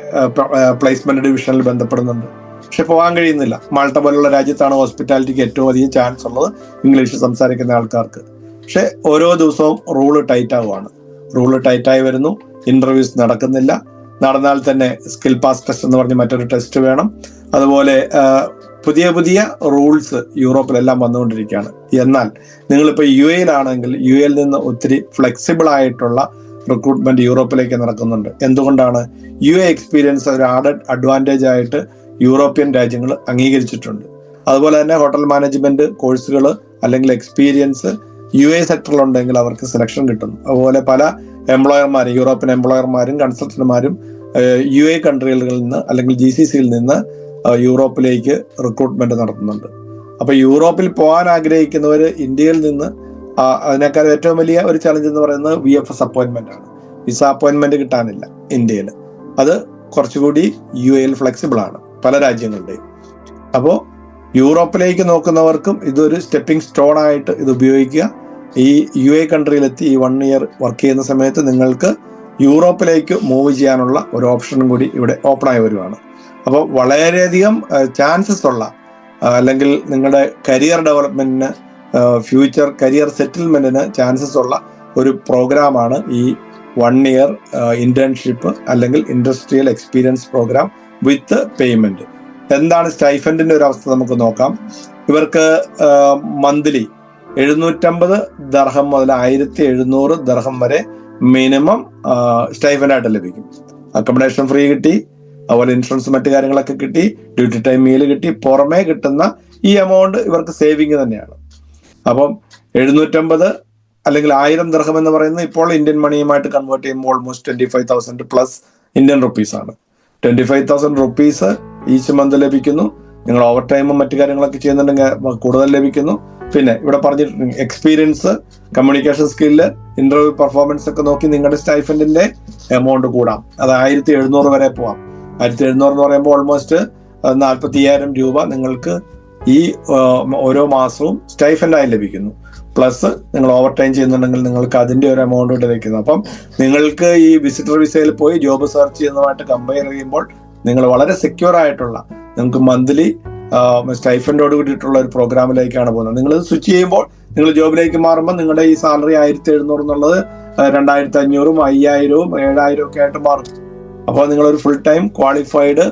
പ്ലേസ്മെന്റ് ഡിവിഷനിൽ ബന്ധപ്പെടുന്നുണ്ട്. പക്ഷെ പോകാൻ കഴിയുന്നില്ല. മാൾട്ട പോലുള്ള രാജ്യത്താണ് ഹോസ്പിറ്റാലിറ്റിക്ക് ഏറ്റവും അധികം ചാൻസ് ഉള്ളത് ഇംഗ്ലീഷ് സംസാരിക്കുന്ന ആൾക്കാർക്ക്. പക്ഷെ ഓരോ ദിവസവും റൂള് ടൈറ്റായി വരുന്നു. ഇന്റർവ്യൂസ് നടക്കുന്നില്ല. നടന്നാൽ തന്നെ സ്കിൽ പാസ് ടെസ്റ്റ് എന്ന് പറഞ്ഞ് മറ്റൊരു ടെസ്റ്റ് വേണം. അതുപോലെ പുതിയ റൂൾസ് യൂറോപ്പിലെല്ലാം വന്നുകൊണ്ടിരിക്കുകയാണ്. എന്നാൽ നിങ്ങളിപ്പോൾ UAE-ലാണെങ്കിൽ UAE-ൽ നിന്ന് ഒത്തിരി ഫ്ലെക്സിബിൾ ആയിട്ടുള്ള റിക്രൂട്ട്മെന്റ് യൂറോപ്പിലേക്ക് നടക്കുന്നുണ്ട്. എന്തുകൊണ്ടാണ്? UAE എക്സ്പീരിയൻസ് ഒരു ആഡഡ് അഡ്വാൻറ്റേജ് ആയിട്ട് യൂറോപ്യൻ രാജ്യങ്ങൾ അംഗീകരിച്ചിട്ടുണ്ട്. അതുപോലെ തന്നെ ഹോട്ടൽ മാനേജ്മെന്റ് കോഴ്സുകൾ അല്ലെങ്കിൽ എക്സ്പീരിയൻസ് UAE സെക്ടറിലുണ്ടെങ്കിൽ അവർക്ക് സെലക്ഷൻ കിട്ടുന്നു. അതുപോലെ പല യൂറോപ്യൻ എംപ്ലോയർമാരും കൺസൾട്ടന്റുമാരും UAE കൺട്രികളിൽ നിന്ന് അല്ലെങ്കിൽ GCC-യിൽ നിന്ന് യൂറോപ്പിലേക്ക് റിക്രൂട്ട്മെന്റ് നടത്തുന്നുണ്ട്. അപ്പൊ യൂറോപ്പിൽ പോകാൻ ആഗ്രഹിക്കുന്നവർ ഇന്ത്യയിൽ നിന്ന് അതിനേക്കാൾ ഏറ്റവും വലിയ ഒരു ചലഞ്ച് എന്ന് പറയുന്നത് VFS അപ്പോയിന്റ്മെന്റ് ആണ്. വിസ അപ്പോയിന്റ്മെന്റ് കിട്ടാനില്ല ഇന്ത്യയിൽ. അത് കുറച്ചുകൂടി UAE-ൽ ഫ്ലെക്സിബിൾ ആണ് പല രാജ്യങ്ങളുടെയും. അപ്പോൾ യൂറോപ്പിലേക്ക് നോക്കുന്നവർക്കും ഇതൊരു സ്റ്റെപ്പിംഗ് സ്റ്റോൺ ആയിട്ട് ഇത് ഉപയോഗിക്കുക. ഈ UAE കൺട്രിയിലെത്തി ഈ 1 year വർക്ക് ചെയ്യുന്ന സമയത്ത് നിങ്ങൾക്ക് യൂറോപ്പിലേക്ക് മൂവ് ചെയ്യാനുള്ള ഒരു ഓപ്ഷനും കൂടി ഇവിടെ ഓപ്പൺ ആയി വരുവാണ്. അപ്പോൾ വളരെയധികം ചാൻസസ് ഉള്ള അല്ലെങ്കിൽ നിങ്ങളുടെ കരിയർ ഡെവലപ്മെന്റിന് ഫ്യൂച്ചർ കരിയർ സെറ്റിൽമെന്റിന് ചാൻസസ് ഉള്ള ഒരു പ്രോഗ്രാമാണ് ഈ 1 year ഇന്റേൺഷിപ്പ് അല്ലെങ്കിൽ ഇൻഡസ്ട്രിയൽ എക്സ്പീരിയൻസ് പ്രോഗ്രാം വിത്ത് പേയ്മെന്റ്. എന്താണ് സ്റ്റൈഫൻഡിന്റെ ഒരു അവസ്ഥ നമുക്ക് നോക്കാം. ഇവർക്ക് മന്ത്ലി 750 ദർഹം മുതൽ 1700 ദർഹം വരെ മിനിമം സ്റ്റൈഫൻഡായിട്ട് ലഭിക്കും. അക്കോമഡേഷൻ ഫ്രീ കിട്ടി, അതുപോലെ ഇൻഷുറൻസ് മറ്റു കാര്യങ്ങളൊക്കെ കിട്ടി, ഡ്യൂട്ടി ടൈം മീല് കിട്ടി. പുറമേ കിട്ടുന്ന ഈ എമൗണ്ട് ഇവർക്ക് സേവിങ് തന്നെയാണ്. അപ്പം 750 അല്ലെങ്കിൽ 1000 ദർഹം എന്ന് പറയുന്നത് ഇപ്പോൾ ഇന്ത്യൻ മണിയുമായിട്ട് കൺവേർട്ട് ചെയ്യുമ്പോൾ ഓൾമോസ്റ്റ് 25,000 പ്ലസ് ഇന്ത്യൻ റുപ്പീസ് ആണ്. 25,000 റുപ്പീസ് ഈച്ച് മന്ത് ലഭിക്കുന്നു. നിങ്ങൾ ഓവർ ടൈമും മറ്റു കാര്യങ്ങളൊക്കെ ചെയ്യുന്നുണ്ടെങ്കിൽ കൂടുതൽ ലഭിക്കുന്നു. പിന്നെ ഇവിടെ പറഞ്ഞിട്ടുണ്ട് experience, communication skill, interview performance ഒക്കെ നോക്കി നിങ്ങളുടെ സ്റ്റൈഫൻഡിന്റെ എമൗണ്ട് കൂടാം. അത് 1700 വരെ പോവാം. 1700 എന്ന് പറയുമ്പോൾ ഓൾമോസ്റ്റ് 45,000 രൂപ നിങ്ങൾക്ക് ഈ ഓരോ മാസവും സ്റ്റൈഫൻഡായി ലഭിക്കുന്നു. പ്ലസ് നിങ്ങൾ ഓവർ ടൈം ചെയ്യുന്നുണ്ടെങ്കിൽ നിങ്ങൾക്ക് അതിന്റെ ഒരു എമൗണ്ട് കൂടെ ലഭിക്കുന്നു. അപ്പം നിങ്ങൾക്ക് ഈ വിസിറ്റർ വിസയിൽ പോയി ജോബ് സെർച്ച് ചെയ്യുന്നതുമായിട്ട് കമ്പയർ ചെയ്യുമ്പോൾ നിങ്ങൾ വളരെ സെക്യൂർ ആയിട്ടുള്ള നിങ്ങൾക്ക് മന്ത്ലി സ്റ്റൈഫൻഡോട് കൂടിയിട്ടുള്ള ഒരു പ്രോഗ്രാമിലേക്കാണ് പോകുന്നത്. നിങ്ങൾ സ്വിച്ച് ചെയ്യുമ്പോൾ നിങ്ങൾ ജോബിലേക്ക് മാറുമ്പോൾ നിങ്ങളുടെ ഈ സാലറി 1700 എന്നുള്ളത് 2500, 5000, 7000 ഒക്കെ ആയിട്ട് മാറും. അപ്പോൾ നിങ്ങളൊരു full time qualified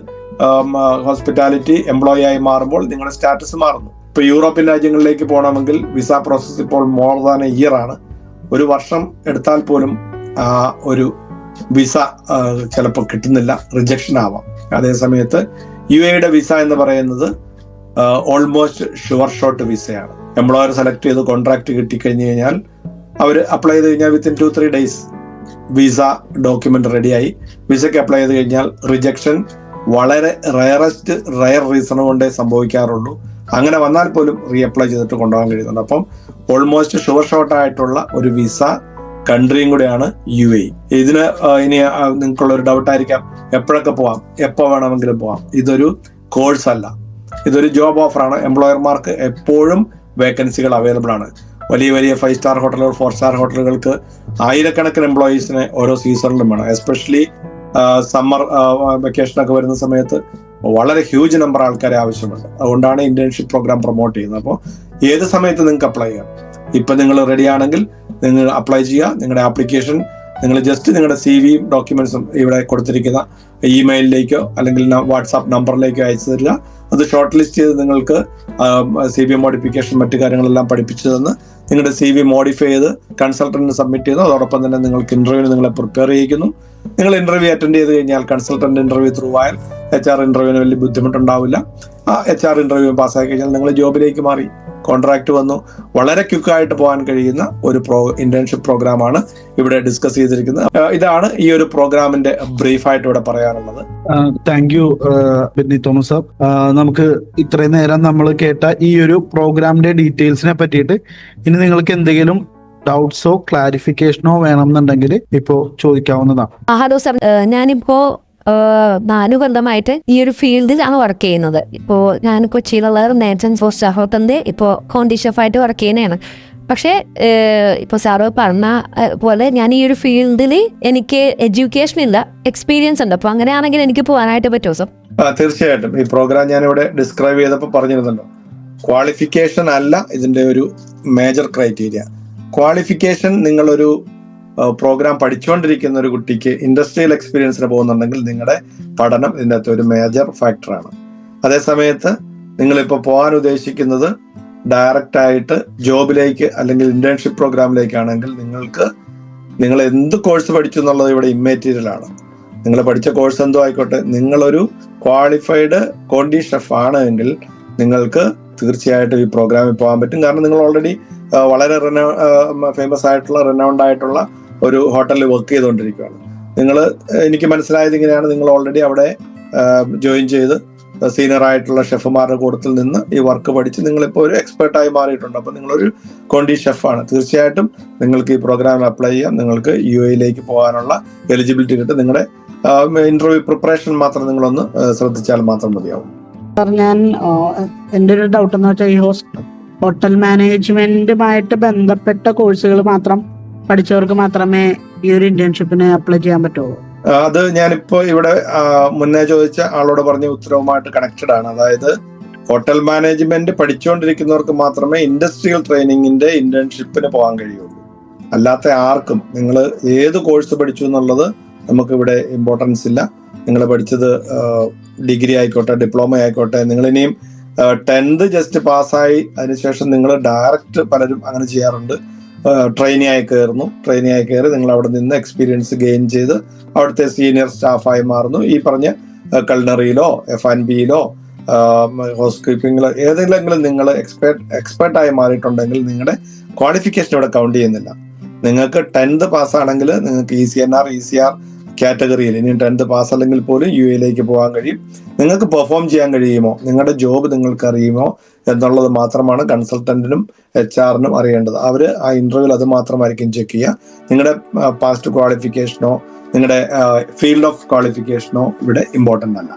hospitality employee ആയി മാറുമ്പോൾ നിങ്ങളുടെ സ്റ്റാറ്റസ് മാറുന്നു. ഇപ്പൊ യൂറോപ്യൻ രാജ്യങ്ങളിലേക്ക് പോകണമെങ്കിൽ വിസ പ്രോസസ് ഇപ്പോൾ മോർ ദാൻ എ ഇയർ ആണ്. 1 വർഷം എടുത്താൽ പോലും ഒരു വിസ ചിലപ്പോൾ കിട്ടുന്നില്ല, റിജക്ഷൻ ആവാം. അതേ സമയത്ത് UAE-യുടെ വിസ എന്ന് പറയുന്നത് ഓൾമോസ്റ്റ് ഷുവർ ഷോട്ട് വിസയാണ്. എംപ്ലോയർ സെലക്ട് ചെയ്ത് കോൺട്രാക്ട് കിട്ടിക്കഴിഞ്ഞു കഴിഞ്ഞാൽ അവർ അപ്ലൈ ചെയ്ത് കഴിഞ്ഞാൽ വിത്തിൻ 2-3 days വിസ ഡോക്യുമെന്റ് റെഡിയായി. വിസയ്ക്ക് അപ്ലൈ ചെയ്ത് കഴിഞ്ഞാൽ റിജക്ഷൻ വളരെ റയർ റീസൺ കൊണ്ടേ സംഭവിക്കാറുള്ളൂ. അങ്ങനെ വന്നാൽ പോലും റീഅപ്ലൈ ചെയ്തിട്ട് കൊണ്ടുപോകാൻ കഴിയുന്നുണ്ട്. അപ്പം ഓൾമോസ്റ്റ് ഷുവർ ഷോട്ട് ആയിട്ടുള്ള ഒരു വിസ കൺട്രിയും കൂടെയാണ് UAE. ഇതിന് ഇനി നിങ്ങൾക്കുള്ള ഒരു ഡൗട്ട് ആയിരിക്കാം, എപ്പോഴൊക്കെ പോവാം, എപ്പോൾ വേണമെങ്കിലും പോവാം. ഇതൊരു കോഴ്സ് അല്ല, ഇതൊരു ജോബ് ഓഫറാണ്. എംപ്ലോയർമാർക്ക് എപ്പോഴും വേക്കൻസികൾ അവൈലബിൾ ആണ്. വലിയ വലിയ 5 സ്റ്റാർ ഹോട്ടലുകൾ, 4 സ്റ്റാർ ഹോട്ടലുകൾക്ക് ആയിരക്കണക്കിന് എംപ്ലോയീസിനെ ഓരോ സീസണിലും വേണം. എസ്പെഷ്യലി സമ്മർ വെക്കേഷനൊക്കെ വരുന്ന സമയത്ത് വളരെ ഹ്യൂജ് നമ്പർ ആൾക്കാരെ ആവശ്യമുണ്ട്. അതുകൊണ്ടാണ് ഇന്റേൺഷിപ്പ് പ്രോഗ്രാം പ്രൊമോട്ട് ചെയ്യുന്നത്. അപ്പോൾ ഏത് സമയത്ത് നിങ്ങൾക്ക് അപ്ലൈ ചെയ്യാം. ഇപ്പം നിങ്ങൾ റെഡി ആണെങ്കിൽ നിങ്ങൾ അപ്ലൈ ചെയ്യുക. നിങ്ങളുടെ ആപ്ലിക്കേഷൻ നിങ്ങൾ ജസ്റ്റ് നിങ്ങളുടെ CV-യും ഡോക്യുമെന്റ്സും ഇവിടെ കൊടുത്തിരിക്കുന്ന ഇമെയിലിലേക്കോ അല്ലെങ്കിൽ വാട്സാപ്പ് നമ്പറിലേക്കോ അയച്ചു തരിക. അത് ഷോർട്ട് ലിസ്റ്റ് ചെയ്ത് നിങ്ങൾക്ക് CV മോഡിഫിക്കേഷൻ മറ്റു കാര്യങ്ങളെല്ലാം പഠിപ്പിച്ചു തന്ന് നിങ്ങളുടെ CV മോഡിഫൈ ചെയ്ത് കൺസൾട്ടന്റിന് സബ്മിറ്റ് ചെയ്യുന്നു. അതോടൊപ്പം തന്നെ നിങ്ങൾക്ക് ഇന്റർവ്യൂവിന് നിങ്ങളെ പ്രിപ്പയർ ചെയ്യിക്കുന്നു. നിങ്ങൾ ഇന്റർവ്യൂ അറ്റൻഡ് ചെയ്ത് കഴിഞ്ഞാൽ കൺസൾട്ടന്റ് ഇന്റർവ്യൂ ത്രൂ ആയാൽ HR ഇന്റർവ്യൂവിന് വലിയ ബുദ്ധിമുട്ടുണ്ടാവില്ല. ആ HR ഇന്റർവ്യൂ പാസ്സാക്കി കഴിഞ്ഞാൽ നിങ്ങൾ ജോബിലേക്ക് മാറി, കോൺട്രാക്ട് വന്നു. വളരെ ക്വിക്കായിട്ട് പോകാൻ കഴിയുന്ന ഒരു ഇന്റേൺഷിപ്പ് പ്രോഗ്രാമാണ് ഇവിടെ ഡിസ്കസ് ചെയ്തിരിക്കുന്നത്. ഇതാണ് ഈ ഒരു പ്രോഗ്രാമിന്റെ ബ്രീഫായിട്ട് ഇവിടെ പറയാനുള്ളത്. Thank you Benny Thomas sir. നമുക്ക് ഇത്രയും നേരം നമ്മൾ കേട്ട ഈ ഒരു പ്രോഗ്രാമിന്റെ ഡീറ്റെയിൽസിനെ പറ്റിയിട്ട് ഇനി നിങ്ങൾക്ക് എന്തെങ്കിലും ഡൗട്ട്സോ ക്ലാരിഫിക്കേഷനോ വേണമെന്നുണ്ടെങ്കിൽ ഇപ്പോ ചോദിക്കാവുന്നതാണ്. ഹലോ സാർ, ഞാനിപ്പോ 4 കൊല്ലമായിട്ട് ഈ ഒരു ഫീൽഡിലാണ് വർക്ക് ചെയ്യുന്നത്. ഇപ്പോൾ ഞാൻ കൊച്ചിയിലുള്ള നേച്ചൻ ഫോർ സ്റ്റാഹോത്തന്റെ ഇപ്പോൾ കോണ്ടി ഷെഫായിട്ട് വർക്ക് ചെയ്യുന്നതാണ്. പക്ഷേ ഇപ്പോൾ സാറ് പറഞ്ഞ പോലെ ഞാൻ ഈ ഒരു ഫീൽഡിൽ എനിക്ക് എഡ്യൂക്കേഷൻ ഇല്ല, എക്സ്പീരിയൻസ് ഉണ്ട്. അപ്പോൾ അങ്ങനെയാണെങ്കിൽ എനിക്ക് പോകാനായിട്ട് പറ്റുമോ സാർ? തീർച്ചയായിട്ടും. ഈ പ്രോഗ്രാം ഞാനിവിടെ ഡിസ്ക്രൈബ് ചെയ്തപ്പോൾ പറഞ്ഞിരുന്നല്ലോ, ക്വാളിഫിക്കേഷൻ അല്ല ഇതിന്റെ ഒരു മേജർ ക്രൈറ്റീരിയ. ക്വാളിഫിക്കേഷൻ നിങ്ങളൊരു പ്രോഗ്രാം പഠിച്ചുകൊണ്ടിരിക്കുന്ന ഒരു കുട്ടിക്ക് ഇൻഡസ്ട്രിയൽ എക്സ്പീരിയൻസിന് പോകുന്നുണ്ടെങ്കിൽ നിങ്ങളുടെ പഠനം ഇതിൻ്റെ അകത്ത് ഒരു മേജർ ഫാക്ടറാണ്. അതേസമയത്ത് നിങ്ങളിപ്പോൾ പോകാൻ ഉദ്ദേശിക്കുന്നത് ഡയറക്റ്റ് ആയിട്ട് ജോബിലേക്ക് അല്ലെങ്കിൽ ഇന്റേൺഷിപ്പ് പ്രോഗ്രാമിലേക്കാണെങ്കിൽ നിങ്ങൾ എന്ത് കോഴ്സ് പഠിച്ചു എന്നുള്ളത് ഇവിടെ ഇമ്മാറ്റീരിയൽ ആണ്. നിങ്ങൾ പഠിച്ച കോഴ്സ് എന്തോ ആയിക്കോട്ടെ, നിങ്ങളൊരു ക്വാളിഫൈഡ് കോണ്ടി ഷെഫ് ആണ് എങ്കിൽ നിങ്ങൾക്ക് തീർച്ചയായിട്ടും ഈ പ്രോഗ്രാമിൽ പോകാൻ പറ്റും. കാരണം നിങ്ങൾ ഓൾറെഡി വളരെ ഫേമസ് ആയിട്ടുള്ള റെനൗണ്ട് ആയിട്ടുള്ള ഒരു ഹോട്ടലിൽ വർക്ക് ചെയ്തുകൊണ്ടിരിക്കുകയാണ്. എനിക്ക് മനസ്സിലായത് ഇങ്ങനെയാണ്, നിങ്ങൾ ഓൾറെഡി അവിടെ ജോയിൻ ചെയ്ത് സീനിയർ ആയിട്ടുള്ള ഷെഫുമാരുടെ കൂട്ടത്തിൽ നിന്ന് ഈ വർക്ക് പഠിച്ച് നിങ്ങളിപ്പോൾ ഒരു എക്സ്പെർട്ടായി മാറിയിട്ടുണ്ട്. അപ്പോൾ നിങ്ങളൊരു കോണ്ടി ഷെഫാണ്. തീർച്ചയായിട്ടും നിങ്ങൾക്ക് ഈ പ്രോഗ്രാമിൽ അപ്ലൈ ചെയ്യാം. നിങ്ങൾക്ക് UAE പോകാനുള്ള എലിജിബിലിറ്റി കിട്ടും. നിങ്ങളുടെ ഇന്റർവ്യൂ പ്രിപ്പറേഷൻ മാത്രം നിങ്ങളൊന്ന് ശ്രദ്ധിച്ചാൽ മാത്രം മതിയാവും. സാർ, ഞാൻ എൻ്റെ ഒരു ഡൗട്ട് എന്ന് വെച്ചാൽ ഈ ഹോട്ടൽ മാനേജ്മെന്റുമായിട്ട് ബന്ധപ്പെട്ട കോഴ്സുകൾ മാത്രം പഠിച്ചവർക്ക് മാത്രമേ ഈ ഒരു ഇന്റേൺഷിപ്പിന് അപ്ലൈ ചെയ്യാൻ പറ്റുള്ളൂ? അത് ഞാനിപ്പോ ഇവിടെ മുന്നേ ചോദിച്ച ആളോട് പറഞ്ഞ ഉത്തരവുമായിട്ട് കണക്റ്റഡ് ആണ്. അതായത് ഹോട്ടൽ മാനേജ്മെന്റ് പഠിച്ചുകൊണ്ടിരിക്കുന്നവർക്ക് മാത്രമേ ഇൻഡസ്ട്രിയൽ ട്രെയിനിങ്ങിന്റെ ഇന്റേൺഷിപ്പിന് പോകാൻ കഴിയുള്ളൂ. അല്ലാത്ത ആർക്കും നിങ്ങൾ ഏത് കോഴ്സ് പഠിച്ചു എന്നുള്ളത് നമുക്ക് ഇവിടെ ഇമ്പോർട്ടൻസ് ഇല്ല. നിങ്ങൾ പഠിച്ചത് ഡിഗ്രി ആയിക്കോട്ടെ, ഡിപ്ലോമ ആയിക്കോട്ടെ, നിങ്ങൾ ഇനിയും 10th ജസ്റ്റ് പാസ്സായി അതിനുശേഷം നിങ്ങൾ ഡയറക്റ്റ് പലരും അങ്ങനെ ചെയ്യാറുണ്ട്. ട്രെയിനി ആയി കയറി നിങ്ങൾ അവിടെ നിന്ന് എക്സ്പീരിയൻസ് ഗെയിൻ ചെയ്ത് അവിടുത്തെ സീനിയർ സ്റ്റാഫായി മാറുന്നു. ഈ പറഞ്ഞ കൾണറിയിലോ F&Bയിലോ ഹൗസ് കീപ്പിങ്ങിലോ ഏതെങ്കിലും നിങ്ങൾ എക്സ്പെർട്ടായി മാറിയിട്ടുണ്ടെങ്കിൽ നിങ്ങളുടെ ക്വാളിഫിക്കേഷൻ ഇവിടെ കൗണ്ട് ചെയ്യുന്നില്ല. നിങ്ങൾക്ക് 10th പാസ്സാണെങ്കിൽ നിങ്ങൾക്ക് ECR കാറ്റഗറിയിൽ ഇനി 10th പാസ് അല്ലെങ്കിൽ പോലും UAE പോകാൻ കഴിയും. നിങ്ങൾക്ക് പെർഫോം ചെയ്യാൻ കഴിയുമോ, നിങ്ങളുടെ ജോബ് നിങ്ങൾക്ക് അറിയുമോ എന്നുള്ളത് മാത്രമാണ് കൺസൾട്ടന്റിനും HR-നും അറിയേണ്ടത്. അവർ ആ ഇന്റർവ്യൂവിൽ അത് മാത്രമായിരിക്കും ചെക്ക് ചെയ്യുക. നിങ്ങളുടെ പാസ്റ്റ് ക്വാളിഫിക്കേഷനോ നിങ്ങളുടെ ഫീൽഡ് ഓഫ് ക്വാളിഫിക്കേഷനോ ഇവിടെ ഇമ്പോർട്ടൻ്റ് അല്ല.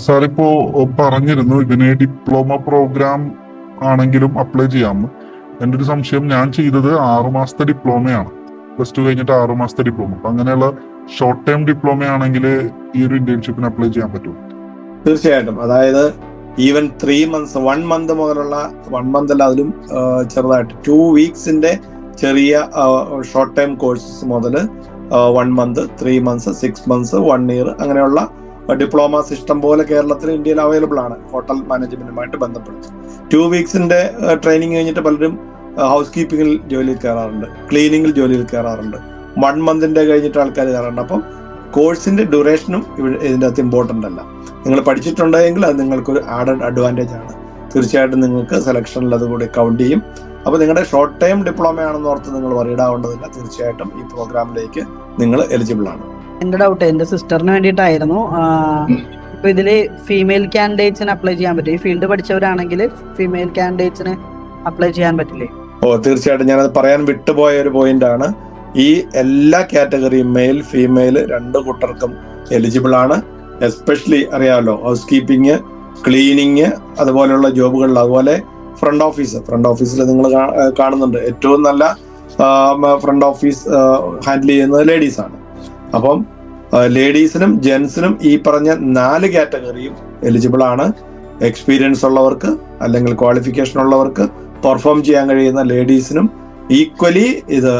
സാർ ഇപ്പോ പറഞ്ഞിരുന്നു ഇതിന് ഡിപ്ലോമ പ്രോഗ്രാം ആണെങ്കിലും അപ്ലൈ ചെയ്യാമെന്ന്. എൻ്റെ ഒരു സംശയം, ഞാൻ ചെയ്തത് 6 മാസത്തെ ഡിപ്ലോമയാണ്. +2 കഴിഞ്ഞിട്ട് 6 മാസത്തെ ഡിപ്ലോമ. അപ്പൊ അങ്ങനെയുള്ള ഷോർട്ട് ടൈം ഡിപ്ലോമ ആണെങ്കിൽ ഈ ഒരു ഇന്റേൺഷിപ്പിന് അപ്ലൈ ചെയ്യാൻ പറ്റുമോ? തീർച്ചയായിട്ടും. അതായത് ഈവൻ 3 months 1 month മുതലുള്ള 1 month അല്ല, അതിലും ചെറുതായിട്ട് 2 weeksന്റെ ചെറിയ ഷോർട്ട് ടൈം കോഴ്സസ് മുതൽ 1 month, 3 months, 6 months, 1 year അങ്ങനെയുള്ള ഡിപ്ലോമ സിസ്റ്റം പോലെ കേരളത്തിൽ ഇന്ത്യയിൽ അവൈലബിൾ ആണ് ഹോട്ടൽ മാനേജ്മെന്റുമായിട്ട് ബന്ധപ്പെടുത്തി. 2 weeksന്റെ ട്രെയിനിങ് കഴിഞ്ഞിട്ട് പലരും ഹൗസ് കീപ്പിങ്ങിൽ ജോലിയിൽ കയറാറുണ്ട്, ക്ലീനിങ്ങിൽ ജോലിയിൽ കയറാറുണ്ട്. 1 monthന്റെ കഴിഞ്ഞിട്ട് ആൾക്കാർ കയറാറുണ്ട്. അപ്പം കോഴ്സിന്റെ ഡ്യൂറേഷനും ഇതിൻ്റെ അകത്ത് ഇമ്പോർട്ടൻ്റ് അല്ല. നിങ്ങൾ പഠിച്ചിട്ടുണ്ടെങ്കിൽ അത് നിങ്ങൾക്കൊരു ആഡഡ് അഡ്വാൻറ്റേജ് ആണ്. തീർച്ചയായിട്ടും നിങ്ങൾക്ക് സെലക്ഷനിൽ അതുകൂടി കൗണ്ട് ചെയ്യും. അപ്പോൾ നിങ്ങളുടെ ഷോർട്ട് ടൈം ഡിപ്ലോമ ആണെന്ന് ഓർത്ത് നിങ്ങൾ വറീഡാവേണ്ടതില്ല. തീർച്ചയായിട്ടും ഈ പ്രോഗ്രാമിലേക്ക് നിങ്ങൾ എലിജിബിൾ ആണ്. എന്റെ ഡൗട്ട് എന്റെ സിസ്റ്ററിന് വേണ്ടിയിട്ടായിരുന്നു. ഇപ്പൊ ഇതില് ഫീമെയിൽ കാൻഡിഡേറ്റ്സിന് അപ്ലൈ ചെയ്യാൻ പറ്റും? ഈ ഫീൽഡ് പഠിച്ചവരാണെങ്കിൽ ഫീമെയിൽ കാൻഡിഡേറ്റ്സിന് അപ്ലൈ ചെയ്യാൻ പറ്റില്ലേ? തീർച്ചയായിട്ടും. ഞാനത് പറയാൻ വിട്ടുപോയ ഒരു പോയിന്റ് ആണ്. ഈ എല്ലാ കാറ്റഗറിയും മെയിൽ ഫീമെയിൽ 2 കൂട്ടർക്കും എലിജിബിൾ ആണ്. എസ്പെഷ്യലി അറിയാമല്ലോ, ഹൗസ് കീപ്പിംഗ്, ക്ലീനിങ് അതുപോലെയുള്ള ജോബുകളിൽ, അതുപോലെ ഫ്രണ്ട് ഓഫീസിൽ നിങ്ങൾ കാണുന്നുണ്ട് ഏറ്റവും നല്ല ഫ്രണ്ട് ഓഫീസ് ഹാൻഡിൽ ചെയ്യുന്നത് ലേഡീസാണ്. അപ്പം ലേഡീസിനും ജെൻസിനും ഈ പറഞ്ഞ 4 കാറ്റഗറിയും എലിജിബിൾ ആണ്. എക്സ്പീരിയൻസ് ഉള്ളവർക്ക് അല്ലെങ്കിൽ ക്വാളിഫിക്കേഷൻ ഉള്ളവർക്ക് പെർഫോം ചെയ്യാൻ കഴിയുന്ന ലേഡീസിനും ഈക്വലി ഇത്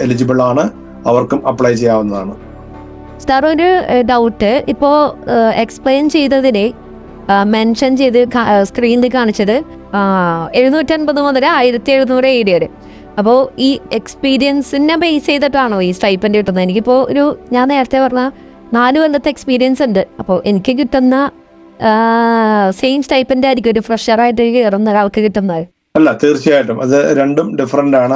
എലിജിബിൾ ആണ്, അവർക്കും അപ്ലൈ ചെയ്യാവുന്നതാണ്. സാർ ഒരു ഡൗട്ട്, ഇപ്പോൾ എക്സ്പ്ലെയിൻ ചെയ്തതിനെ മെൻഷൻ ചെയ്ത് സ്ക്രീനിൽ കാണിച്ചത് 750 മുതൽ 1700 AD വരെ. അപ്പോൾ ഈ എക്സ്പീരിയൻസിനെ ബേസ് ചെയ്തിട്ടാണോ ഈ സ്റ്റൈപ്പൻഡ് കിട്ടുന്നത്? എനിക്കിപ്പോൾ ഞാൻ നേരത്തെ പറഞ്ഞ 4 കൊല്ലത്തെ എക്സ്പീരിയൻസ് ഉണ്ട്. അപ്പോൾ എനിക്ക് കിട്ടുന്ന സെയിം സ്റ്റൈപ്പൻഡ് ആയിരിക്കും ഒരു ഫ്രഷറായിട്ട് കയറുന്ന ഒരാൾക്ക് കിട്ടുന്നത്? അല്ല, തീർച്ചയായിട്ടും അത് രണ്ടും ഡിഫറെന്റ് ആണ്.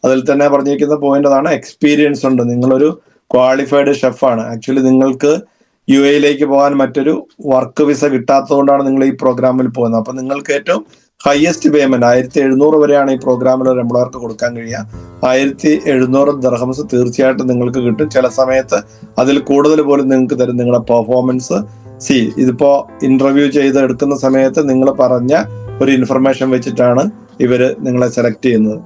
അതിൽ തന്നെ പറഞ്ഞിരിക്കുന്ന പോയിന്റ് അതാണ്, എക്സ്പീരിയൻസ് ഉണ്ട്, നിങ്ങളൊരു ക്വാളിഫൈഡ് ഷെഫാണ്. ആക്ച്വലി നിങ്ങൾക്ക് UAE പോകാൻ മറ്റൊരു വർക്ക് വിസ കിട്ടാത്തതുകൊണ്ടാണ് നിങ്ങൾ ഈ പ്രോഗ്രാമിൽ പോകുന്നത്. അപ്പൊ നിങ്ങൾക്ക് ഏറ്റവും ഹയസ്റ്റ് പേയ്മെന്റ് 1700 വരെയാണ് ഈ പ്രോഗ്രാമിൽ ഒരു എംപ്ലോയർക്ക് കൊടുക്കാൻ കഴിയുക. 1700 ദിർഹംസ് തീർച്ചയായിട്ടും നിങ്ങൾക്ക് കിട്ടും. ചില സമയത്ത് അതിൽ കൂടുതൽ പോലും നിങ്ങൾക്ക് തരും. നിങ്ങളുടെ പെർഫോമൻസ് ഇതിപ്പോ ഇന്റർവ്യൂ ചെയ്ത് എടുക്കുന്ന സമയത്ത് നിങ്ങൾ പറഞ്ഞ ഒരു ഇൻഫർമേഷൻ വെച്ചിട്ടാണ് ഇവര് നിങ്ങളെ സെലക്ട് ചെയ്യുന്നത്.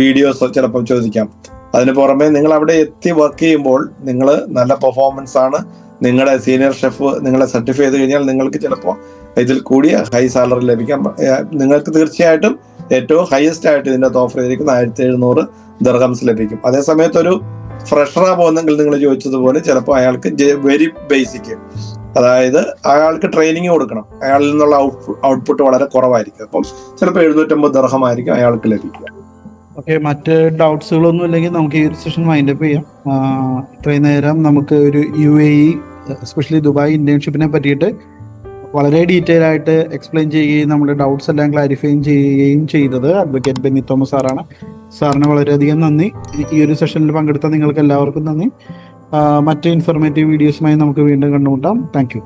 വീഡിയോസ് ചിലപ്പോൾ ചോദിക്കാം. അതിന് പുറമെ നിങ്ങൾ അവിടെ എത്തി വർക്ക് ചെയ്യുമ്പോൾ നിങ്ങൾ നല്ല പെർഫോമൻസ് ആണ്, നിങ്ങളുടെ സീനിയർ ഷെഫ് നിങ്ങളെ സർട്ടിഫൈ ചെയ്ത് കഴിഞ്ഞാൽ നിങ്ങൾക്ക് ചിലപ്പോൾ ഇതിൽ കൂടിയ ഹൈ സാലറി ലഭിക്കാം. നിങ്ങൾക്ക് തീർച്ചയായിട്ടും ഏറ്റവും ഹയസ്റ്റ് ആയിട്ട് ഇതിൻ്റെ ഓഫർ ചെയ്തിരിക്കുന്ന 1700 ദിർഹംസ് ലഭിക്കും. അതേസമയത്ത് ഒരു ഫ്രഷറാ പോകുന്നെങ്കിൽ നിങ്ങൾ ചോദിച്ചതുപോലെ ചിലപ്പോൾ അയാൾക്ക് വെരി ബേസിക്, അതായത് അയാൾക്ക് ട്രെയിനിങ് കൊടുക്കണം, അയാളിൽ നിന്നുള്ള ഔട്ട്പുട്ട് വളരെ കുറവായിരിക്കും. അപ്പം ചിലപ്പോൾ 750 ദിർഹം ആയിരിക്കും അയാൾക്ക് ലഭിക്കുക. ഓക്കെ, മറ്റ് ഡൗട്ട്സുകളൊന്നും ഇല്ലെങ്കിൽ നമുക്ക് ഈ ഒരു സെഷൻ വൈൻഡപ്പ് ചെയ്യാം. ഇത്രയും നേരം നമുക്ക് ഒരു UAE എസ്പെഷ്യലി ദുബായ് ഇന്റേൺഷിപ്പിനെ പറ്റിയിട്ട് വളരെ ഡീറ്റെയിൽ ആയിട്ട് എക്സ്പ്ലെയിൻ ചെയ്യുകയും നമ്മുടെ ഡൗട്ട്സ് എല്ലാം ക്ലാരിഫൈ ചെയ്യുകയും ചെയ്തത് അഡ്വക്കേറ്റ് ബെന്നി തോമസ് സാറാണ്. സാറിന് വളരെയധികം നന്ദി. ഈ ഒരു സെഷനിൽ പങ്കെടുത്ത നിങ്ങൾക്ക് എല്ലാവർക്കും നന്ദി. മറ്റ് ഇൻഫോർമേറ്റീവ് വീഡിയോസുമായി നമുക്ക് വീണ്ടും കണ്ടുമുട്ടാം. Thank you.